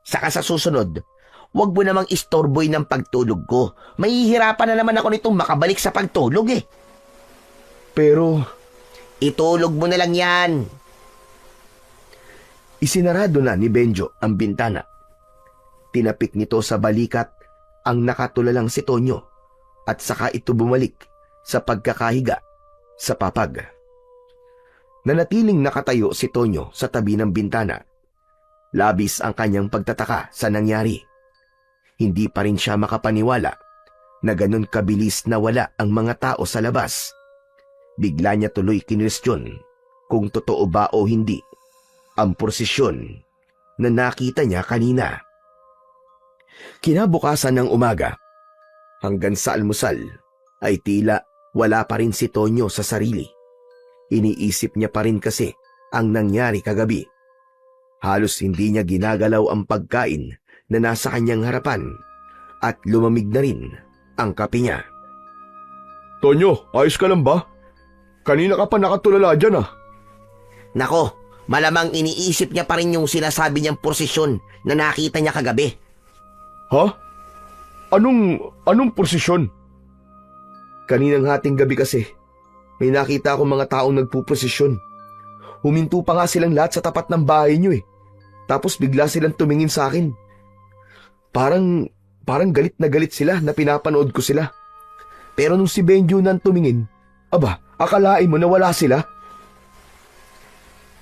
Saka sa susunod, wag mo namang istorboy ng pagtulog ko. Mahihirapan na naman ako nitong makabalik sa pagtulog eh. Pero itulog mo na lang yan. Isinarado na ni Benjo ang bintana. Tinapik nito sa balikat ang nakatulalang si Tonyo at saka ito bumalik sa pagkakahiga sa papag. Nanatiling nakatayo si Tonyo sa tabi ng bintana. Labis ang kanyang pagtataka sa nangyari. Hindi pa rin siya makapaniwala na ganun kabilis na wala ang mga tao sa labas. Bigla niya tuloy kinwestiyon kung totoo ba o hindi ang prosesyon na nakita niya kanina. Kinabukasan ng umaga, hanggang sa almusal, ay tila wala pa rin si Tonyo sa sarili. Iniisip niya pa rin kasi ang nangyari kagabi. Halos hindi niya ginagalaw ang pagkain na nasa kanyang harapan at lumamig na rin ang kape niya. Tonyo, ayos ka lang ba? Kanina ka pa nakatulala dyan ah. Nako, malamang iniisip niya pa rin yung sinasabi niyang prosesyon na nakita niya kagabi. Ha? Anong prosesyon? Kaninang hating gabi kasi, may nakita akong mga taong nagpuprosesyon. Huminto pa nga silang lahat sa tapat ng bahay niyo eh. Tapos bigla silang tumingin sa akin. Parang galit na galit sila na pinapanood ko sila. Pero nung si Benjo nang tumingin, aba, akalain mo na wala sila?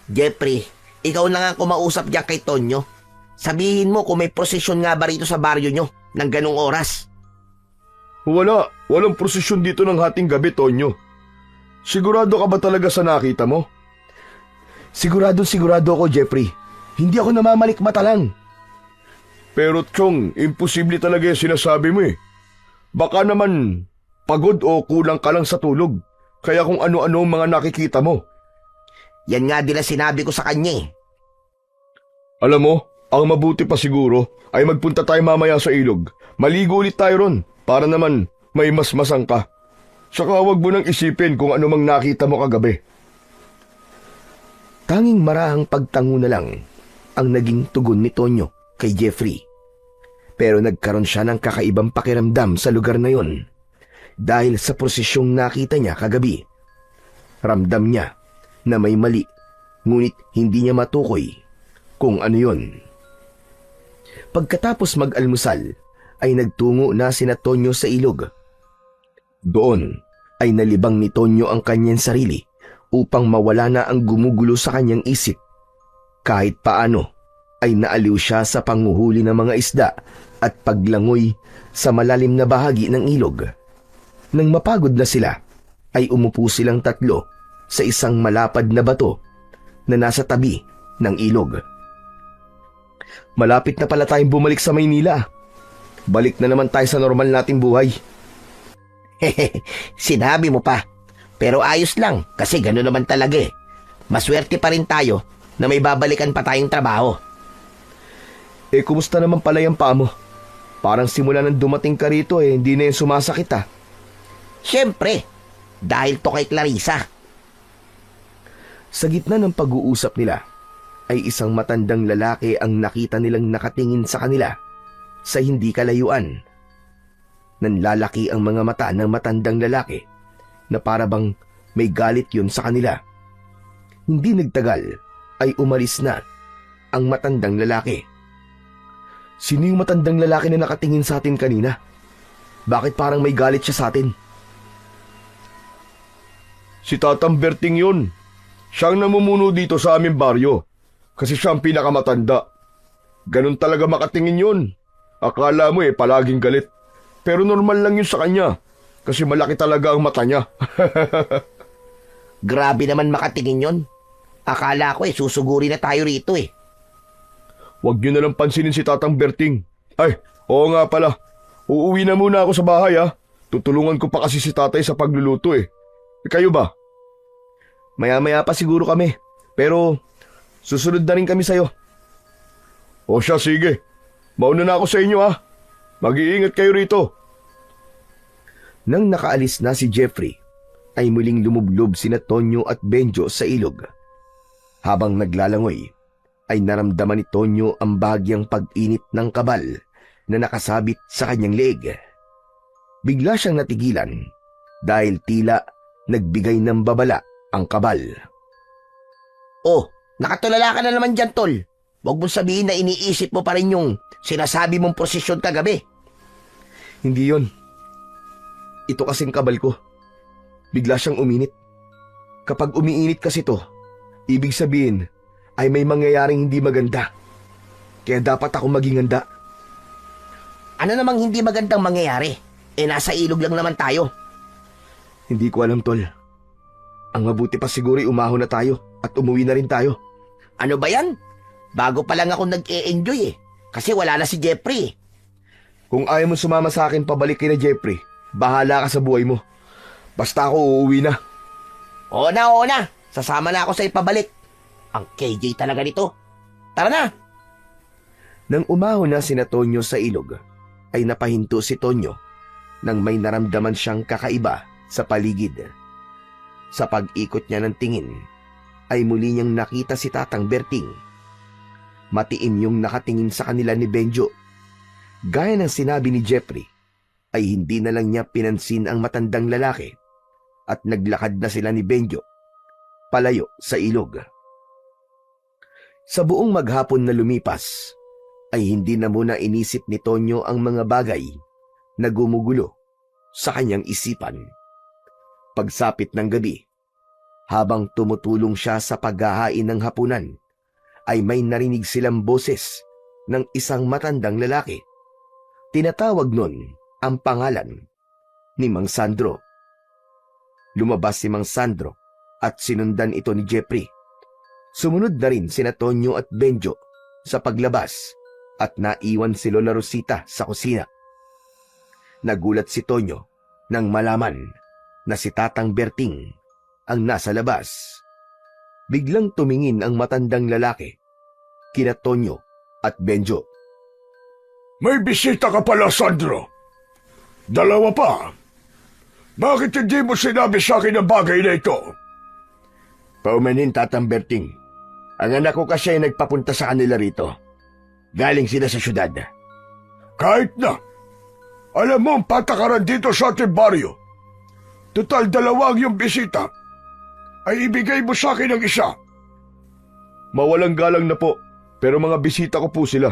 Jeffrey, ikaw na nga kumausap diyan kay Tonyo. Sabihin mo kung may prosesyon nga ba rito sa baryo nyo ng ganong oras. Walang prosesyon dito ng hating gabi, Tonyo. Sigurado ka ba talaga sa nakita mo? Sigurado ako, Jeffrey. Hindi ako namamalikmata lang. Pero Chong, imposible talaga yung sinasabi mo eh. Baka naman pagod o kulang ka lang sa tulog. Kaya kung ano-ano ang mga nakikita mo. Yan nga din ang sinabi ko sa kanya eh. Alam mo, ang mabuti pa siguro ay magpunta tayo mamaya sa ilog. Maligo ulit tayo ron para naman may masmasang ka. Saka huwag mo nang isipin kung ano mang nakita mo kagabi. Tanging marahang pagtango na lang ang naging tugon ni Tonyo kay Jeffrey. Pero nagkaroon siya ng kakaibang pakiramdam sa lugar na yon dahil sa prosesyong nakita niya kagabi. Ramdam niya na may mali, ngunit hindi niya matukoy kung ano yon. Pagkatapos mag-almusal, ay nagtungo na sina Tonyo sa ilog. Doon ay nalibang ni Tonyo ang kanyang sarili upang mawala na ang gumugulo sa kanyang isip. Kahit paano ay naaliw siya sa panguhuli ng mga isda at paglangoy sa malalim na bahagi ng ilog. Nang mapagod na sila, ay umupo silang tatlo sa isang malapad na bato na nasa tabi ng ilog. Malapit na pala tayong bumalik sa Maynila. Balik na naman tayo sa normal nating buhay. Sinabi mo pa. Pero ayos lang kasi gano'n naman talaga eh. Maswerte pa rin tayo na may babalikan pa tayong trabaho. Kumusta naman pala yung paa mo? Parang simula nang dumating ka rito hindi na yung sumasakit ah. Siyempre, dahil to kay Clarissa. Sa gitna ng pag-uusap nila, ay isang matandang lalaki ang nakita nilang nakatingin sa kanila sa hindi kalayuan. Nanlalaki ang mga mata ng matandang lalaki na para bang may galit yun sa kanila. Hindi nagtagal ay umalis na ang matandang lalaki. Sino yung matandang lalaki na nakatingin sa atin kanina? Bakit parang may galit siya sa atin? Si Tatang Berting yun. Siyang namumuno dito sa aming baryo. Kasi siya ang pinakamatanda. Ganun talaga makatingin yun. Akala mo palaging galit. Pero normal lang yun sa kanya. Kasi malaki talaga ang mata niya. Grabe naman makatingin yon. Akala ko susuguri na tayo rito eh. Huwag niyo na lang pansinin si Tatang Berting. Ay, oo nga pala. Uuwi na muna ako sa bahay ha. Tutulungan ko pa kasi si tatay sa pagluluto eh. Kayo ba? Maya-maya pa siguro kami. Pero susunod na rin kami sa'yo. O siya, sige. Mauna na ako sa inyo ha. Mag-iingat kayo rito. Nang nakaalis na si Jeffrey, ay muling lumublob sina Tonyo at Benjo sa ilog. Habang naglalangoy, ay naramdaman ni Tonyo ang bahagyang pag-init ng kabal na nakasabit sa kanyang leeg. Bigla siyang natigilan dahil tila nagbigay ng babala ang kabal. Oh, nakatulala ka na naman dyan, tol. Huwag mong sabihin na iniisip mo pa rin yung sinasabi mong prosesyon kagabi. Hindi yon. Ito kasing kabal ko. Bigla siyang uminit. Kapag umiinit kasi to, ibig sabihin ay may mangyayaring hindi maganda. Kaya dapat ako maging handa. Ano namang hindi magandang mangyayari? Nasa ilog lang naman tayo. Hindi ko alam, Tol. Ang mabuti pa siguro umahon na tayo at umuwi na rin tayo. Ano ba yan? Bago pa lang ako nag-e-enjoy Kasi wala na si Jeffrey. Kung ayaw mo sumama sa akin pabalik kay na Jeffrey, bahala ka sa buhay mo. Basta ako uuwi na. Oo na. Sasama na ako sa ipabalik. Ang KJ talaga nito. Tara na. Nang umahon na sina Tonyo sa ilog, ay napahinto si Tonyo nang may naramdaman siyang kakaiba sa paligid. Sa pag-ikot niya ng tingin, ay muli niyang nakita si Tatang Berting. Matiim yung nakatingin sa kanila ni Benjo. Gaya ng sinabi ni Jeffrey, ay hindi na lang niya pinansin ang matandang lalaki at naglakad na sila ni Benjo palayo sa ilog. Sa buong maghapon na lumipas, ay hindi na muna inisip ni Tonyo ang mga bagay na gumugulo sa kanyang isipan. Pagsapit ng gabi, habang tumutulong siya sa paghahain ng hapunan, ay may narinig silang boses ng isang matandang lalaki. Tinatawag nun ang pangalan ni Mang Sandro. Lumabas si Mang Sandro at sinundan ito ni Jeffrey. Sumunod na rin sina Tonyo at Benjo sa paglabas at naiwan si Lola Rosita sa kusina. Nagulat si Tonyo nang malaman na si Tatang Berting ang nasa labas. Biglang tumingin ang matandang lalaki kina Tonyo at Benjo. May bisita ka pala, Sandro. Dalawa pa. Bakit hindi mo sinabi sa akin ang bagay na ito? Paumanin, Tatang Berting. Ang anak ko kasi ay nagpapunta sa kanila rito. Galing sila sa syudad. Kahit na. Alam mo ang patakaran dito sa ating baryo. Total 2 ang iyong bisita. Ay ibigay mo sa akin ang isa. Mawalang galang na po, pero mga bisita ko po sila.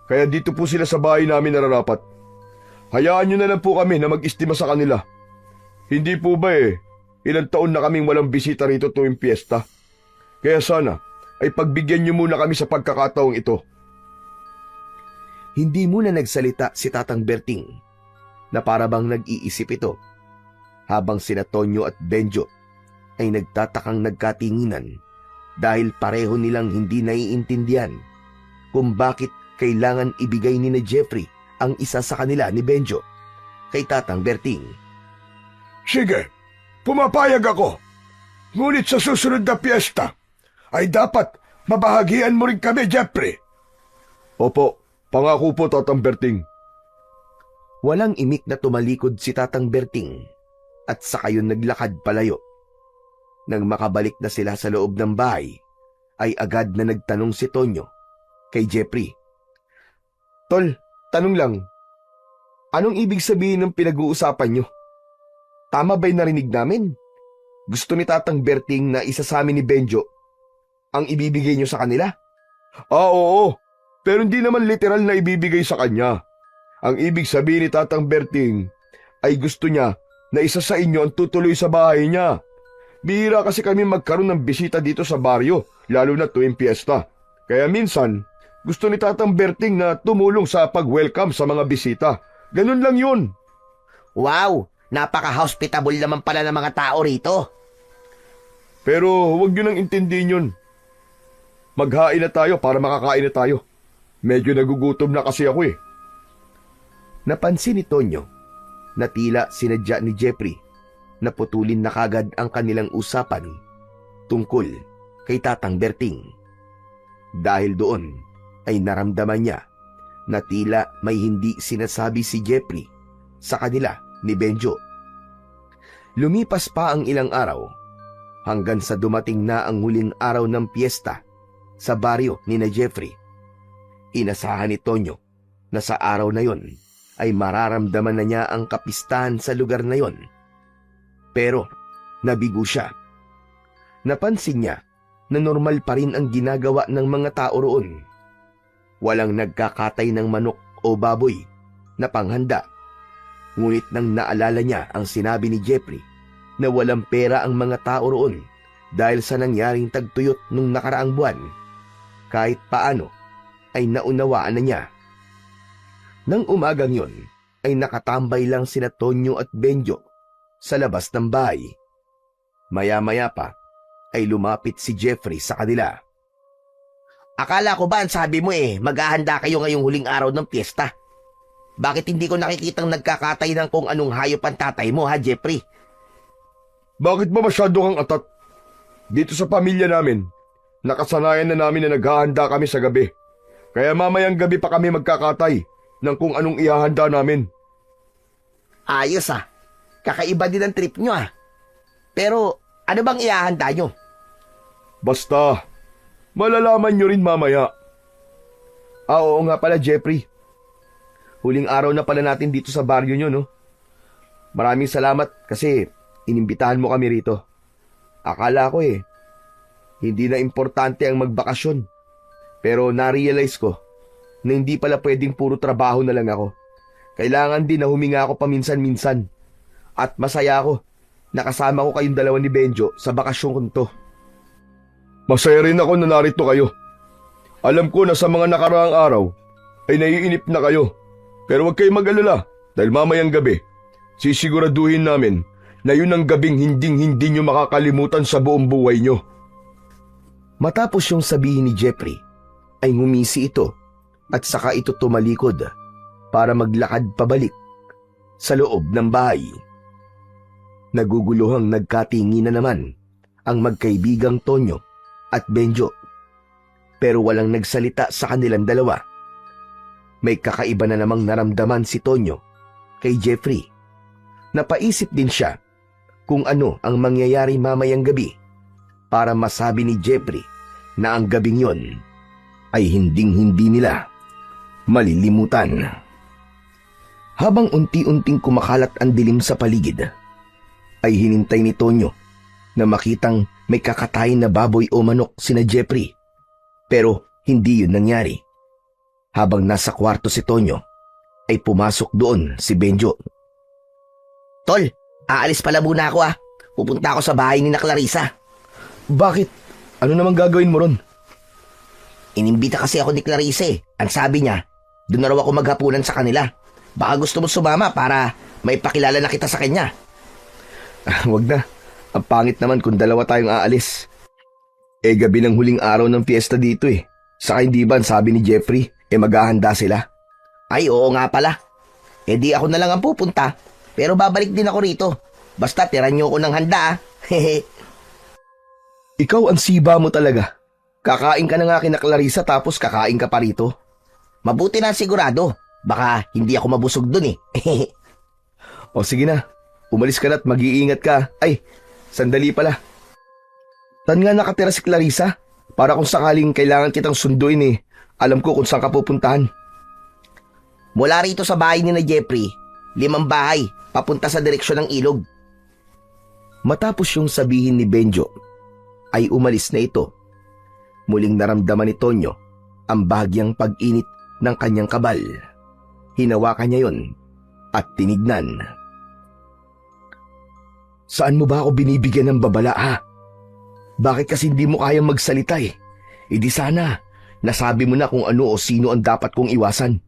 Kaya dito po sila sa bahay namin nararapat. Hayaan nyo na lang po kami na mag-istima sa kanila. Hindi po ba ilang taon na kaming walang bisita rito tuwing piyesta. Kaya sana ay pagbigyan nyo muna kami sa pagkakataong ito. Hindi muna nagsalita si Tatang Berting na para bang nag-iisip ito, habang sina Tonyo at Benjo ay nagtatakang nagkatinginan dahil pareho nilang hindi naiintindihan kung bakit kailangan ibigay ni na Jeffrey ang isa sa kanila ni Benjo kay Tatang Berting. Sige, pumapayag ako. Ngunit sa susunod na piyesta ay dapat mabahagian mo rin kami, Jeffrey. Opo, pangako po, Tatang Berting. Walang imik na tumalikod si Tatang Berting at saka yun naglakad palayo. Nang makabalik na sila sa loob ng bahay, ay agad na nagtanong si Tonyo kay Jeffrey. Tol, tanong lang, anong ibig sabihin ng pinag-uusapan nyo? Tama ba'y narinig namin? Gusto ni Tatang Berting na isa sa amin ni Benjo ang ibibigay nyo sa kanila? Oo, pero hindi naman literal na ibibigay sa kanya. Ang ibig sabihin ni Tatang Berting ay gusto niya na isa sa inyo ang tutuloy sa bahay niya. Bihira kasi kami magkaroon ng bisita dito sa baryo, lalo na tuwing piyesta. Kaya minsan, gusto ni Tatang Berting na tumulong sa pag-welcome sa mga bisita. Ganun lang yun. Wow, napaka-hospitable naman pala ng mga tao rito. Pero huwag nyo nang intindihin yun. Maghain na tayo para makakain na tayo. Medyo nagugutom na kasi ako . Napansin ni Tonyo na tila sinadya ni Jeffrey na putulin na kagad ang kanilang usapan tungkol kay Tatang Berting. Dahil doon ay naramdaman niya na tila may hindi sinasabi si Jeffrey sa kanila ni Benjo. Lumipas pa ang ilang araw hanggang sa dumating na ang huling araw ng piyesta sa baryo ni na Jeffrey. Inasahan ni Tonyo na sa araw na yon ay mararamdaman na niya ang kapistahan sa lugar na yon. Pero nabigo siya. Napansin niya na normal pa rin ang ginagawa ng mga tao roon. Walang nagkakatay ng manok o baboy na panghanda. Ngunit nang naalala niya ang sinabi ni Jeffrey na walang pera ang mga tao roon dahil sa nangyaring tagtuyot nung nakaraang buwan, kahit paano ay naunawaan na niya. Nang umagang yun, ay nakatambay lang sina Tonyo at Benjo sa labas ng bahay. Maya-maya pa ay lumapit si Jeffrey sa kanila. Akala ko ba ang sabi mo maghahanda kayo ngayong huling araw ng piyesta? Bakit hindi ko nakikitang nagkakatay ng kung anong hayop ang tatay mo, ha, Jeffrey? Bakit ba masyado kang atat? Dito sa pamilya namin, nakasanayan na namin na naghahanda kami sa gabi. Kaya mamayang gabi pa kami magkakatay ng kung anong ihahanda namin. Ayos kakaiba din ang trip nyo Pero ano bang ihahanda nyo? Basta, malalaman nyo rin mamaya. Oo nga pala, Jeffrey. Huling araw na pala natin dito sa baryo nyo, no? Maraming salamat kasi inimbitahan mo kami rito. Akala ko hindi na importante ang magbakasyon. Pero na-realize ko na hindi pala pwedeng puro trabaho na lang ako. Kailangan din na huminga ako paminsan-minsan. At masaya ako nakasama ko kayong dalawa ni Benjo sa bakasyon ko to. Masaya rin ako na narito kayo. Alam ko na sa mga nakaraang araw ay naiinip na kayo. Pero huwag kayong mag-alala dahil mamayang gabi, sisiguraduhin namin na yun ang gabing hinding-hindi nyo makakalimutan sa buong buhay nyo. Matapos yung sabihin ni Jeffrey, ay ngumisi ito at saka ito tumalikod para maglakad pabalik sa loob ng bahay. Naguguluhang nagkatingi na naman ang magkaibigang Tonyo at Benjo. Pero walang nagsalita sa kanilang dalawa. May kakaiba na namang naramdaman si Tonyo kay Jeffrey. Napaisip din siya kung ano ang mangyayari mamayang gabi para masabi ni Jeffrey na ang gabing yon ay hinding-hindi nila malilimutan. Habang unti-unting kumakalat ang dilim sa paligid, ay hinintay ni Tonyo na makitang may kakatayin na baboy o manok sina Jeffrey. Pero hindi yun nangyari. Habang nasa kwarto si Tonyo, ay pumasok doon si Benjo. Tol, aalis pala muna ako Pupunta ako sa bahay ni na Clarissa. Bakit? Ano namang gagawin mo ron? Inimbita kasi ako ni Clarissa Ang sabi niya, doon na raw ako maghapunan sa kanila. Baka gusto mo sumama para may pakilala na kita sa kanya. Wag na. Ang pangit naman kung dalawa tayong aalis. Gabi ng huling araw ng fiesta dito Saka hindi ba sabi ni Jeffrey, maghahanda sila? Ay, oo nga pala. Di ako na lang ang pupunta. Pero babalik din ako rito. Basta tiran niyo ko ng handa Hehe. Ikaw ang siba mo talaga. Kakain ka na nga kina Clarissa tapos kakain ka pa rito. Mabuti na sigurado. Baka hindi ako mabusog dun O sige na. Umalis ka na at mag-iingat ka. Ay, sandali pala. Saan nga nakatira si Clarissa? Para kung sakaling kailangan kitang sunduin alam ko kung saan ka pupuntahan. Mula rito sa bahay ni na Jeffrey, 5 bahay, papunta sa direksyon ng ilog. Matapos yung sabihin ni Benjo, ay umalis na ito. Muling naramdaman ni Tonyo ang bahagyang pag-init ng kanyang kabal. Hinawakan niya yon at tinignan. Saan mo ba ako binibigyan ng babala Bakit kasi hindi mo kayang magsalita Di sana, nasabi mo na kung ano o sino ang dapat kong iwasan.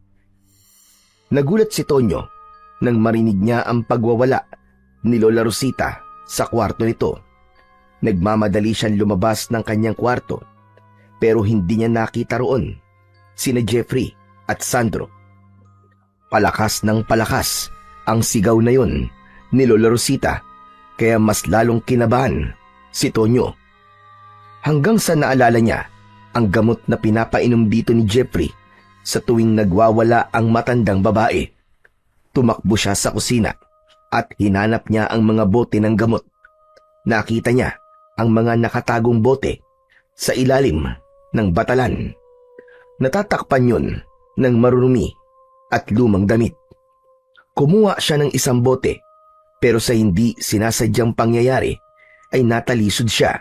Nagulat si Tonyo nang marinig niya ang pagwawala ni Lola Rosita sa kwarto nito. Nagmamadali siyang lumabas ng kanyang kwarto pero hindi niya nakita roon sina Jeffrey at Sandro. Palakas ng palakas ang sigaw na yon ni Lola Rosita kaya mas lalong kinabahan si Tonyo. Hanggang sa naalala niya ang gamot na pinapainom dito ni Jeffrey sa tuwing nagwawala ang matandang babae. Tumakbo siya sa kusina at hinanap niya ang mga bote ng gamot. Nakita niya ang mga nakatagong bote sa ilalim ng batalan. Natatakpan yun ng marurumi at lumang damit. Kumuha siya ng isang bote pero sa hindi sinasadyang pangyayari ay natalisod siya.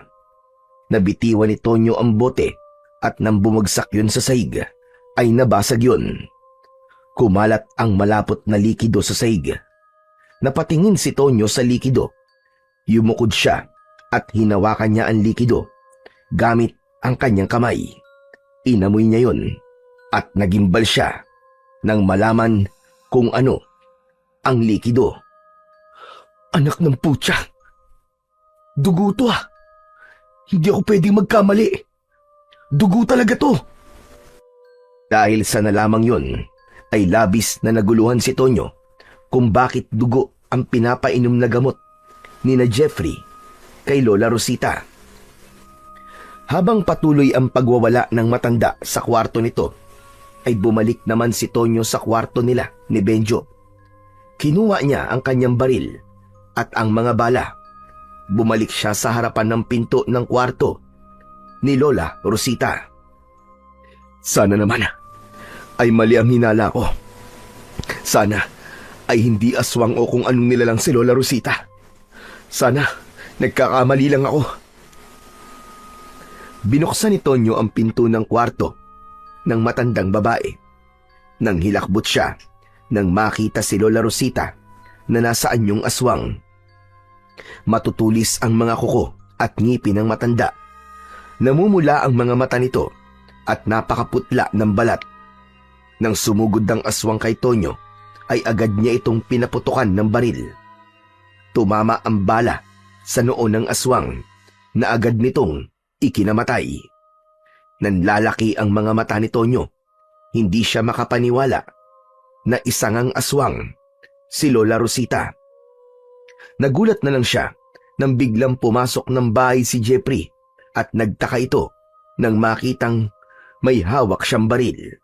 Nabitiwan ni Tonyo ang bote at nang bumagsak yun sa sahig ay nabasag yun. Kumalat ang malapot na likido sa sahig. Napatingin si Tonyo sa likido. Yumukod siya at hinawakan niya ang likido gamit ang kanyang kamay. Inamoy niya yun at nagimbal siya. nang malaman kung ano ang likido. Anak ng putya! Dugo to ah! Hindi ako pwedeng magkamali. Dugo talaga to! Dahil sa nalamang yun, ay labis na naguluhan si Tonyo kung bakit dugo ang pinapainom na gamot ni na Jeffrey kay Lola Rosita. Habang patuloy ang pagwawala ng matanda sa kwarto nito, ay bumalik naman si Tonyo sa kwarto nila ni Benjo. Kinuha niya ang kanyang baril at ang mga bala. Bumalik siya sa harapan ng pinto ng kwarto ni Lola Rosita. Sana naman ay mali ang hinala ko. Sana ay hindi aswang o kung anong nilalang si Lola Rosita. Sana nagkakamali lang ako. Binuksan ni Tonyo ang pinto ng kwarto ng matandang babae. Nang hilakbot siya, nang makita si Lola Rosita na nasa anyong aswang. Matutulis ang mga kuko at ngipin ng matanda. Namumula ang mga mata nito at napakaputla ng balat. Nang sumugod ang aswang kay Tonyo, ay agad niya itong pinaputukan ng baril. Tumama ang bala sa noo ng aswang na agad nitong ikinamatay. Nanlalaki ang mga mata ni Tonyo. Hindi siya makapaniwala na isang aswang, si Lola Rosita. Nagulat na lang siya nang biglang pumasok ng bahay si Jeffrey at nagtaka ito nang makitang may hawak siyang baril.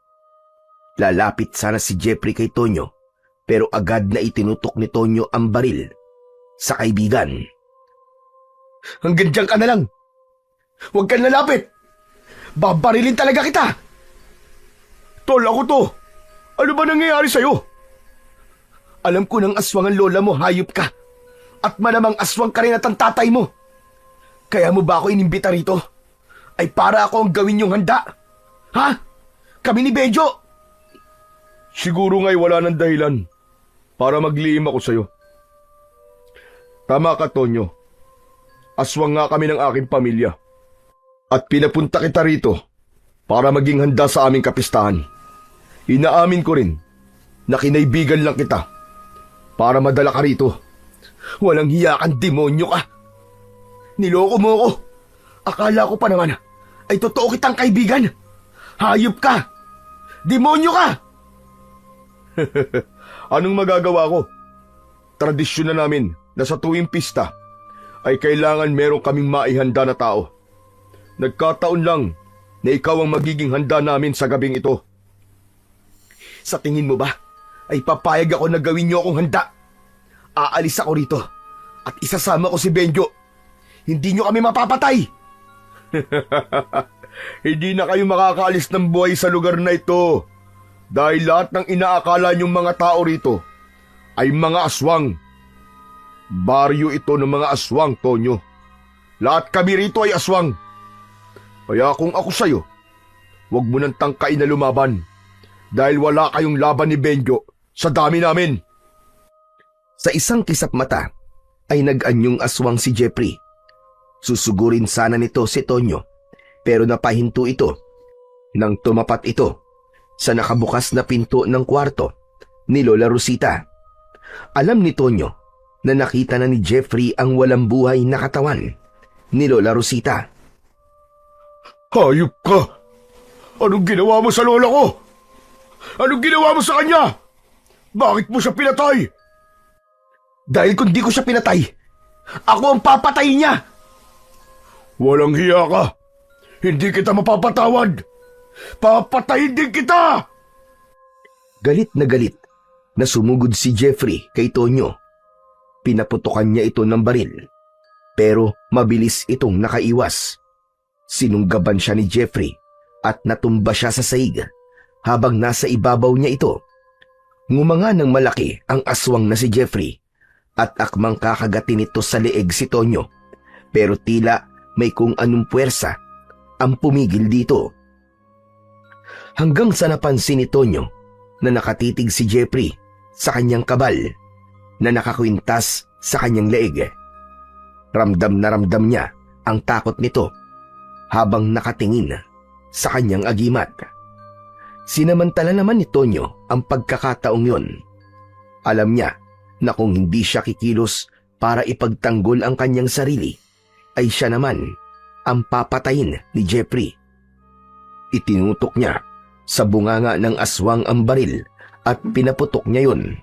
Lalapit sana si Jeffrey kay Tonyo pero agad na itinutok ni Tonyo ang baril sa kaibigan. Hanggang diyan ka na lang! Huwag kang lalapit! Babarilin talaga kita! Tol, ako to! Ano ba nangyayari sa'yo? Alam ko ng aswang ang lola mo, hayop ka! At malamang aswang ka rin at ang tatay mo! Kaya mo ba ako inimbita rito? Ay para ako ang gawin yung handa? Ha? Kami ni Benjo! Siguro nga'y wala ng dahilan para maglihim ako sa'yo. Tama ka, Tonyo. Aswang nga kami ng aking pamilya. At pinapunta kita rito para maging handa sa aming kapistahan. Inaamin ko rin na kinaibigan lang kita para madala ka rito. Walang hiya kang demonyo ka. Niloko mo ako. Akala ko pa naman ay totoo kitang kaibigan. Hayop ka. Demonyo ka. Anong magagawa ko? Tradisyon na namin na sa tuwing pista ay kailangan meron kaming maihanda na tao. Nagkataon lang na ikaw ang magiging handa namin sa gabing ito. Sa tingin mo ba ay papayag ako na gawin niyo akong handa? Aalis ako rito at isasama ko si Benjo. Hindi niyo kami mapapatay. Hindi na kayo makakaalis ng buhay sa lugar na ito dahil lahat ng inaakala niyong mga tao rito ay mga aswang. Baryo ito ng mga aswang, Tonyo. Lahat kami rito ay aswang. Kaya kung ako sa'yo, huwag mo nang tangkain na lumaban dahil wala kayong laban ni Benjo sa dami namin. Sa isang kisap mata ay nag-anyong aswang si Jeffrey. Susugurin sana nito si Tonyo pero napahinto ito nang tumapat ito sa nakabukas na pinto ng kwarto ni Lola Rosita. Alam ni Tonyo na nakita na ni Jeffrey ang walang buhay na katawan ni Lola Rosita. Hayop ka! Anong ginawa mo sa lola ko? Anong ginawa mo sa kanya? Bakit mo siya pinatay? Dahil kung di ko siya pinatay, ako ang papatayin niya! Walang hiya ka! Hindi kita mapapatawad! Papatayin din kita! Galit na sumugod si Jeffrey kay Tonyo. Pinaputukan niya ito ng baril, pero mabilis itong nakaiwas. Sinunggaban siya ni Jeffrey at natumba siya sa sahig habang nasa ibabaw niya ito. Ngumanga ng malaki ang aswang na si Jeffrey at akmang kakagatin ito sa leeg si Tonyo pero tila may kung anong puwersa ang pumigil dito. Hanggang sa napansin ni Tonyo na nakatitig si Jeffrey sa kanyang kabal na nakakwintas sa kanyang leeg. Ramdam na ramdam niya ang takot nito habang nakatingin sa kanyang agimat. Sinamantala naman ni Tonyo ang pagkakataong yon. Alam niya na kung hindi siya kikilos para ipagtanggol ang kanyang sarili, ay siya naman ang papatayin ni Jeffrey. Itinutok niya sa bunganga ng aswang ang baril at pinaputok niya yon.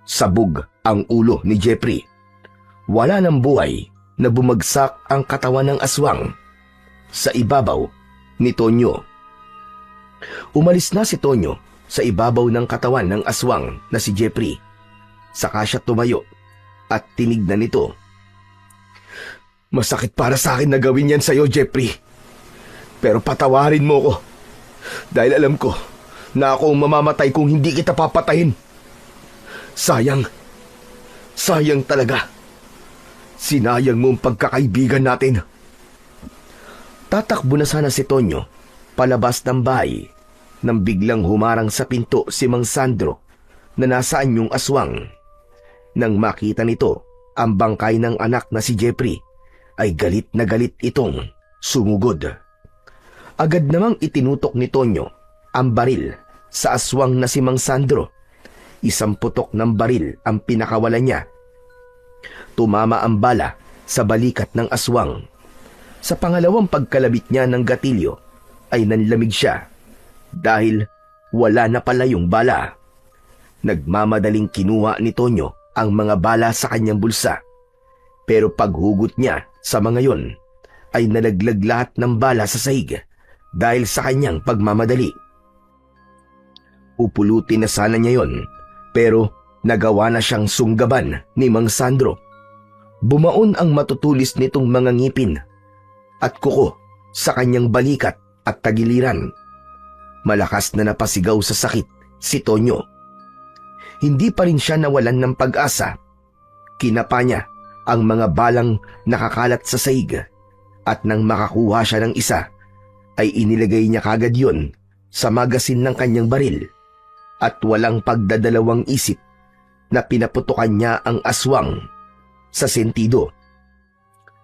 Sabog ang ulo ni Jeffrey. Wala ng buhay na bumagsak ang katawan ng aswang sa ibabaw ni Tonyo. Umalis na si Tonyo sa ibabaw ng katawan ng aswang na si Jeffrey. Saka siya tumayo at tinignan nito. Masakit para sa akin na gawin yan sa'yo, Jeffrey. Pero patawarin mo ko dahil alam ko na ako ang mamamatay kung hindi kita papatayin. Sayang talaga. Sinayang mo ang pagkakaibigan natin. Tatakbo na sana si Tonyo palabas ng bahay nang biglang humarang sa pinto si Mang Sandro na nasaan yung aswang. Nang makita nito ang bangkay ng anak na si Jeffrey, ay galit na galit itong sumugod. Agad namang itinutok ni Tonyo ang baril sa aswang na si Mang Sandro. Isang putok ng baril ang pinakawalan niya. Tumama ang bala sa balikat ng aswang. Sa pangalawang pagkalabit niya ng gatilyo ay nanlamig siya dahil wala na pala yung bala. Nagmamadaling kinuha ni Tonyo ang mga bala sa kanyang bulsa. Pero paghugot niya sa mga yon ay nalaglag lahat ng bala sa sahig dahil sa kanyang pagmamadali. Upulutin na sana niya yon pero nagawa na siyang sunggaban ni Mang Sandro. Bumaon ang matutulis nitong mga ngipin at kuko sa kanyang balikat at tagiliran. Malakas na napasigaw sa sakit si Tonyo. Hindi pa rin siya nawalan ng pag-asa. Kinapa niya ang mga balang nakakalat sa sahig at nang makakuha siya ng isa, ay inilagay niya kagad yun sa magasin ng kanyang baril at walang pagdadalawang isip na pinaputukan niya ang aswang sa sentido.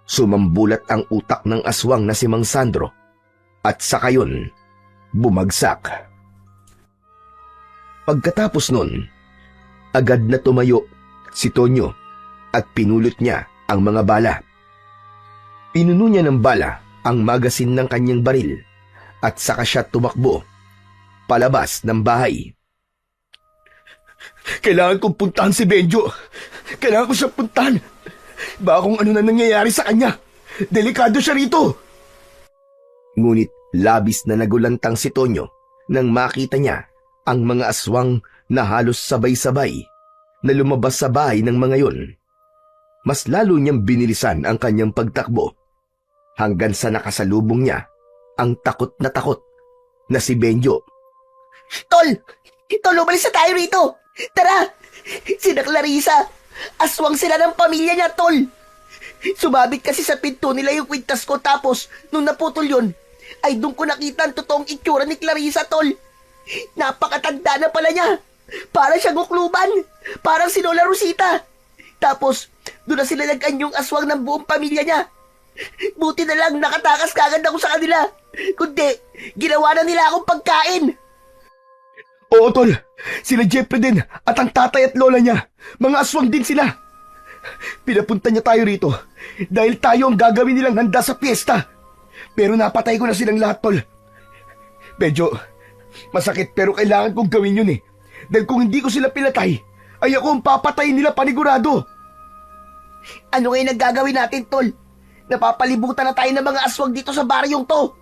Sumambulat ang utak ng aswang na si Mang Sandro at saka yun bumagsak. Pagkatapos nun, agad na tumayo si Tonyo at pinulot niya ang mga bala. Pinuno niya ng bala ang magasin ng kanyang baril at saka siya tumakbo palabas ng bahay. Kailangan kong puntahan si Benjo. Kailangan ko siyang puntahan. Baka kung ano na nangyayari sa kanya. Delikado siya rito. Ngunit labis na nagulantang si Tonyo nang makita niya ang mga aswang na halos sabay-sabay na lumabas sa bahay ng mga yon. Mas lalo niyang binilisan ang kanyang pagtakbo hanggang sa nakasalubong niya ang takot na si Benjo. Tol! Tol, umalis na tayo rito! Tara! Sina Clarissa! Aswang sila ng pamilya niya, Tol! Sumabit kasi sa pinto nila yung kwintas ko tapos nung naputol yun, ay doon ko nakita ang totoong itsura ni Clarissa, Tol! Napakatanda na pala niya! Parang siyang ukluban! Parang si Lola Rosita! Tapos, doon na sila nag-anyong aswang ng buong pamilya niya! Buti na lang nakatakas kagad ako sa kanila! Kundi, ginawa na nila akong pagkain! Oo, Tol. Sila Jeffrey din at ang tatay at lola niya. Mga aswang din sila. Pinapunta niya tayo rito dahil tayo ang gagawin nilang handa sa piyesta. Pero napatay ko na silang lahat, Tol. Medyo masakit pero kailangan kong gawin yun eh. Dahil kung hindi ko sila pinatay, ay ako ang papatayin nila panigurado. Ano ngayon ang gagawin natin, Tol? Napapalibutan na tayo ng mga aswang dito sa baryong to.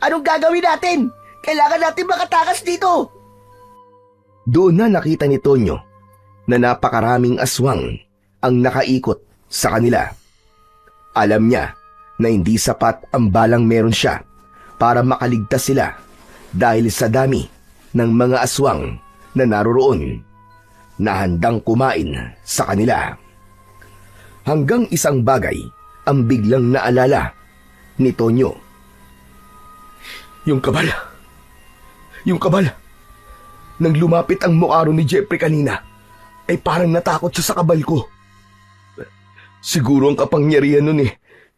Anong gagawin natin? Kailangan natin makatakas dito. Doon na nakita ni Tonyo na napakaraming aswang ang nakaikot sa kanila. Alam niya na hindi sapat ang balang meron siya para makaligtas sila dahil sa dami ng mga aswang na naroroon na handang kumain sa kanila. Hanggang isang bagay ang biglang naalala ni Tonyo. Yung kabal. Nang lumapit ang mukaro ni Jeffrey kanina, ay parang natakot siya sa kabal ko. Siguro ang kapangyarihan nun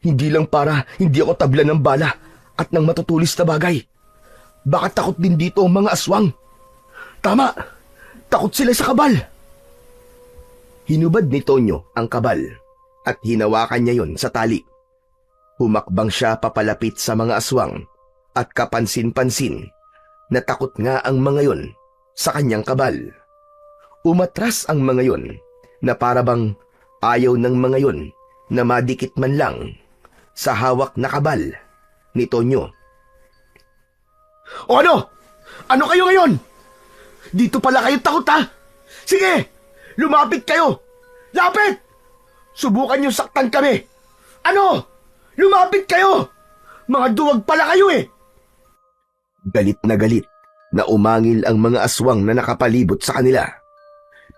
hindi lang para hindi ako tabla ng bala at ng matutulis na bagay. Baka takot din dito ang mga aswang. Tama! Takot sila sa kabal. Hinubad ni Tonyo ang kabal at hinawakan niya yon sa tali. Humakbang siya papalapit sa mga aswang at kapansin-pansin na takot nga ang mga yon sa kanyang kabal. Umatras ang mga yon na parabang ayaw ng mga yon na madikit man lang sa hawak na kabal ni Tonyo. O ano? Ano kayo ngayon? Dito pala kayo takot ha? Sige, lumapit kayo! Lapit! Subukan niyo saktan kami! Ano? Lumapit kayo! Mga duwag pala kayo eh! Galit na umangil ang mga aswang na nakapalibot sa kanila.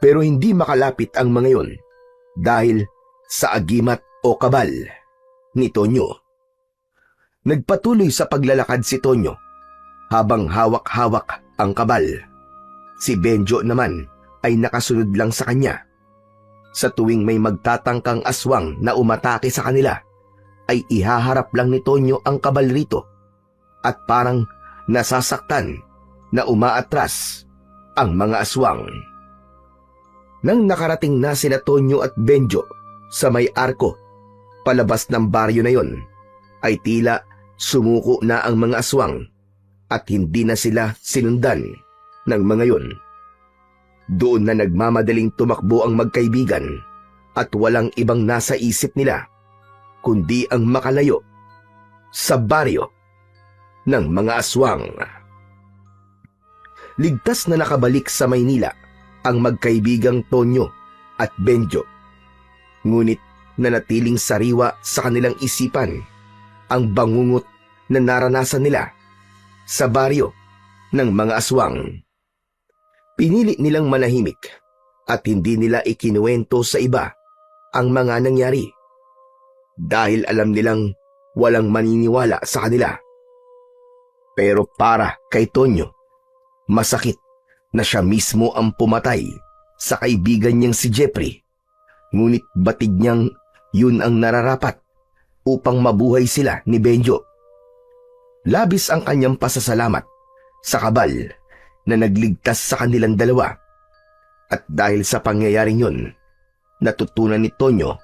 Pero hindi makalapit ang mga yon dahil sa agimat o kabal ni Tonyo. Nagpatuloy sa paglalakad si Tonyo habang hawak-hawak ang kabal. Si Benjo naman ay nakasunod lang sa kanya. Sa tuwing may magtatangkang aswang na umatake sa kanila, ay ihaharap lang ni Tonyo ang kabal rito at parang nasasaktan na umaatras ang mga aswang. Nang nakarating na sina Tonyo at Benjo sa may arko palabas ng baryo na yon, ay tila sumuko na ang mga aswang at hindi na sila sinundan ng mga yon. Doon na nagmamadaling tumakbo ang magkaibigan at walang ibang nasa isip nila kundi ang makalayo sa baryo ng mga aswang. Ligtas na nakabalik sa Maynila ang magkaibigang Tonyo at Benjo. Ngunit nanatiling sariwa sa kanilang isipan ang bangungot na naranasan nila sa baryo ng mga aswang. Pinili nilang manahimik at hindi nila ikinuwento sa iba ang mga nangyari dahil alam nilang walang maniniwala sa kanila. Pero para kay Tonyo, masakit na siya mismo ang pumatay sa kaibigan niyang si Jeffrey, ngunit batid niyang yun ang nararapat upang mabuhay sila ni Benjo. Labis ang kanyang pasasalamat sa kabal na nagligtas sa kanilang dalawa. At dahil sa pangyayaring yun, natutunan ni Tonyo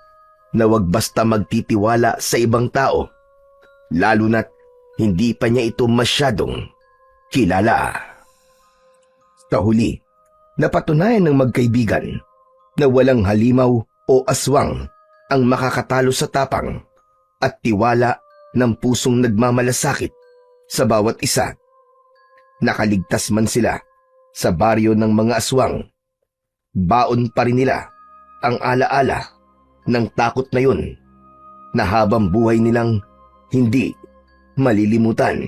na wag basta magtitiwala sa ibang tao, lalo na't hindi pa niya ito masyadong kilala. Sa huli, napatunayan ng magkaibigan na walang halimaw o aswang ang makakatalo sa tapang at tiwala ng pusong nagmamalasakit sa bawat isa. Nakaligtas man sila sa baryo ng mga aswang, baon pa rin nila ang alaala ng takot na yun na habang buhay nilang hindi malilimutan.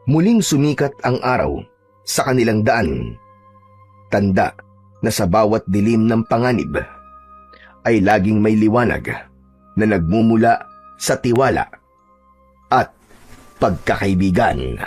Muling sumikat ang araw sa kanilang daan. Tanda na sa bawat dilim ng panganib ay laging may liwanag na nagmumula sa tiwala at pagkakaibigan.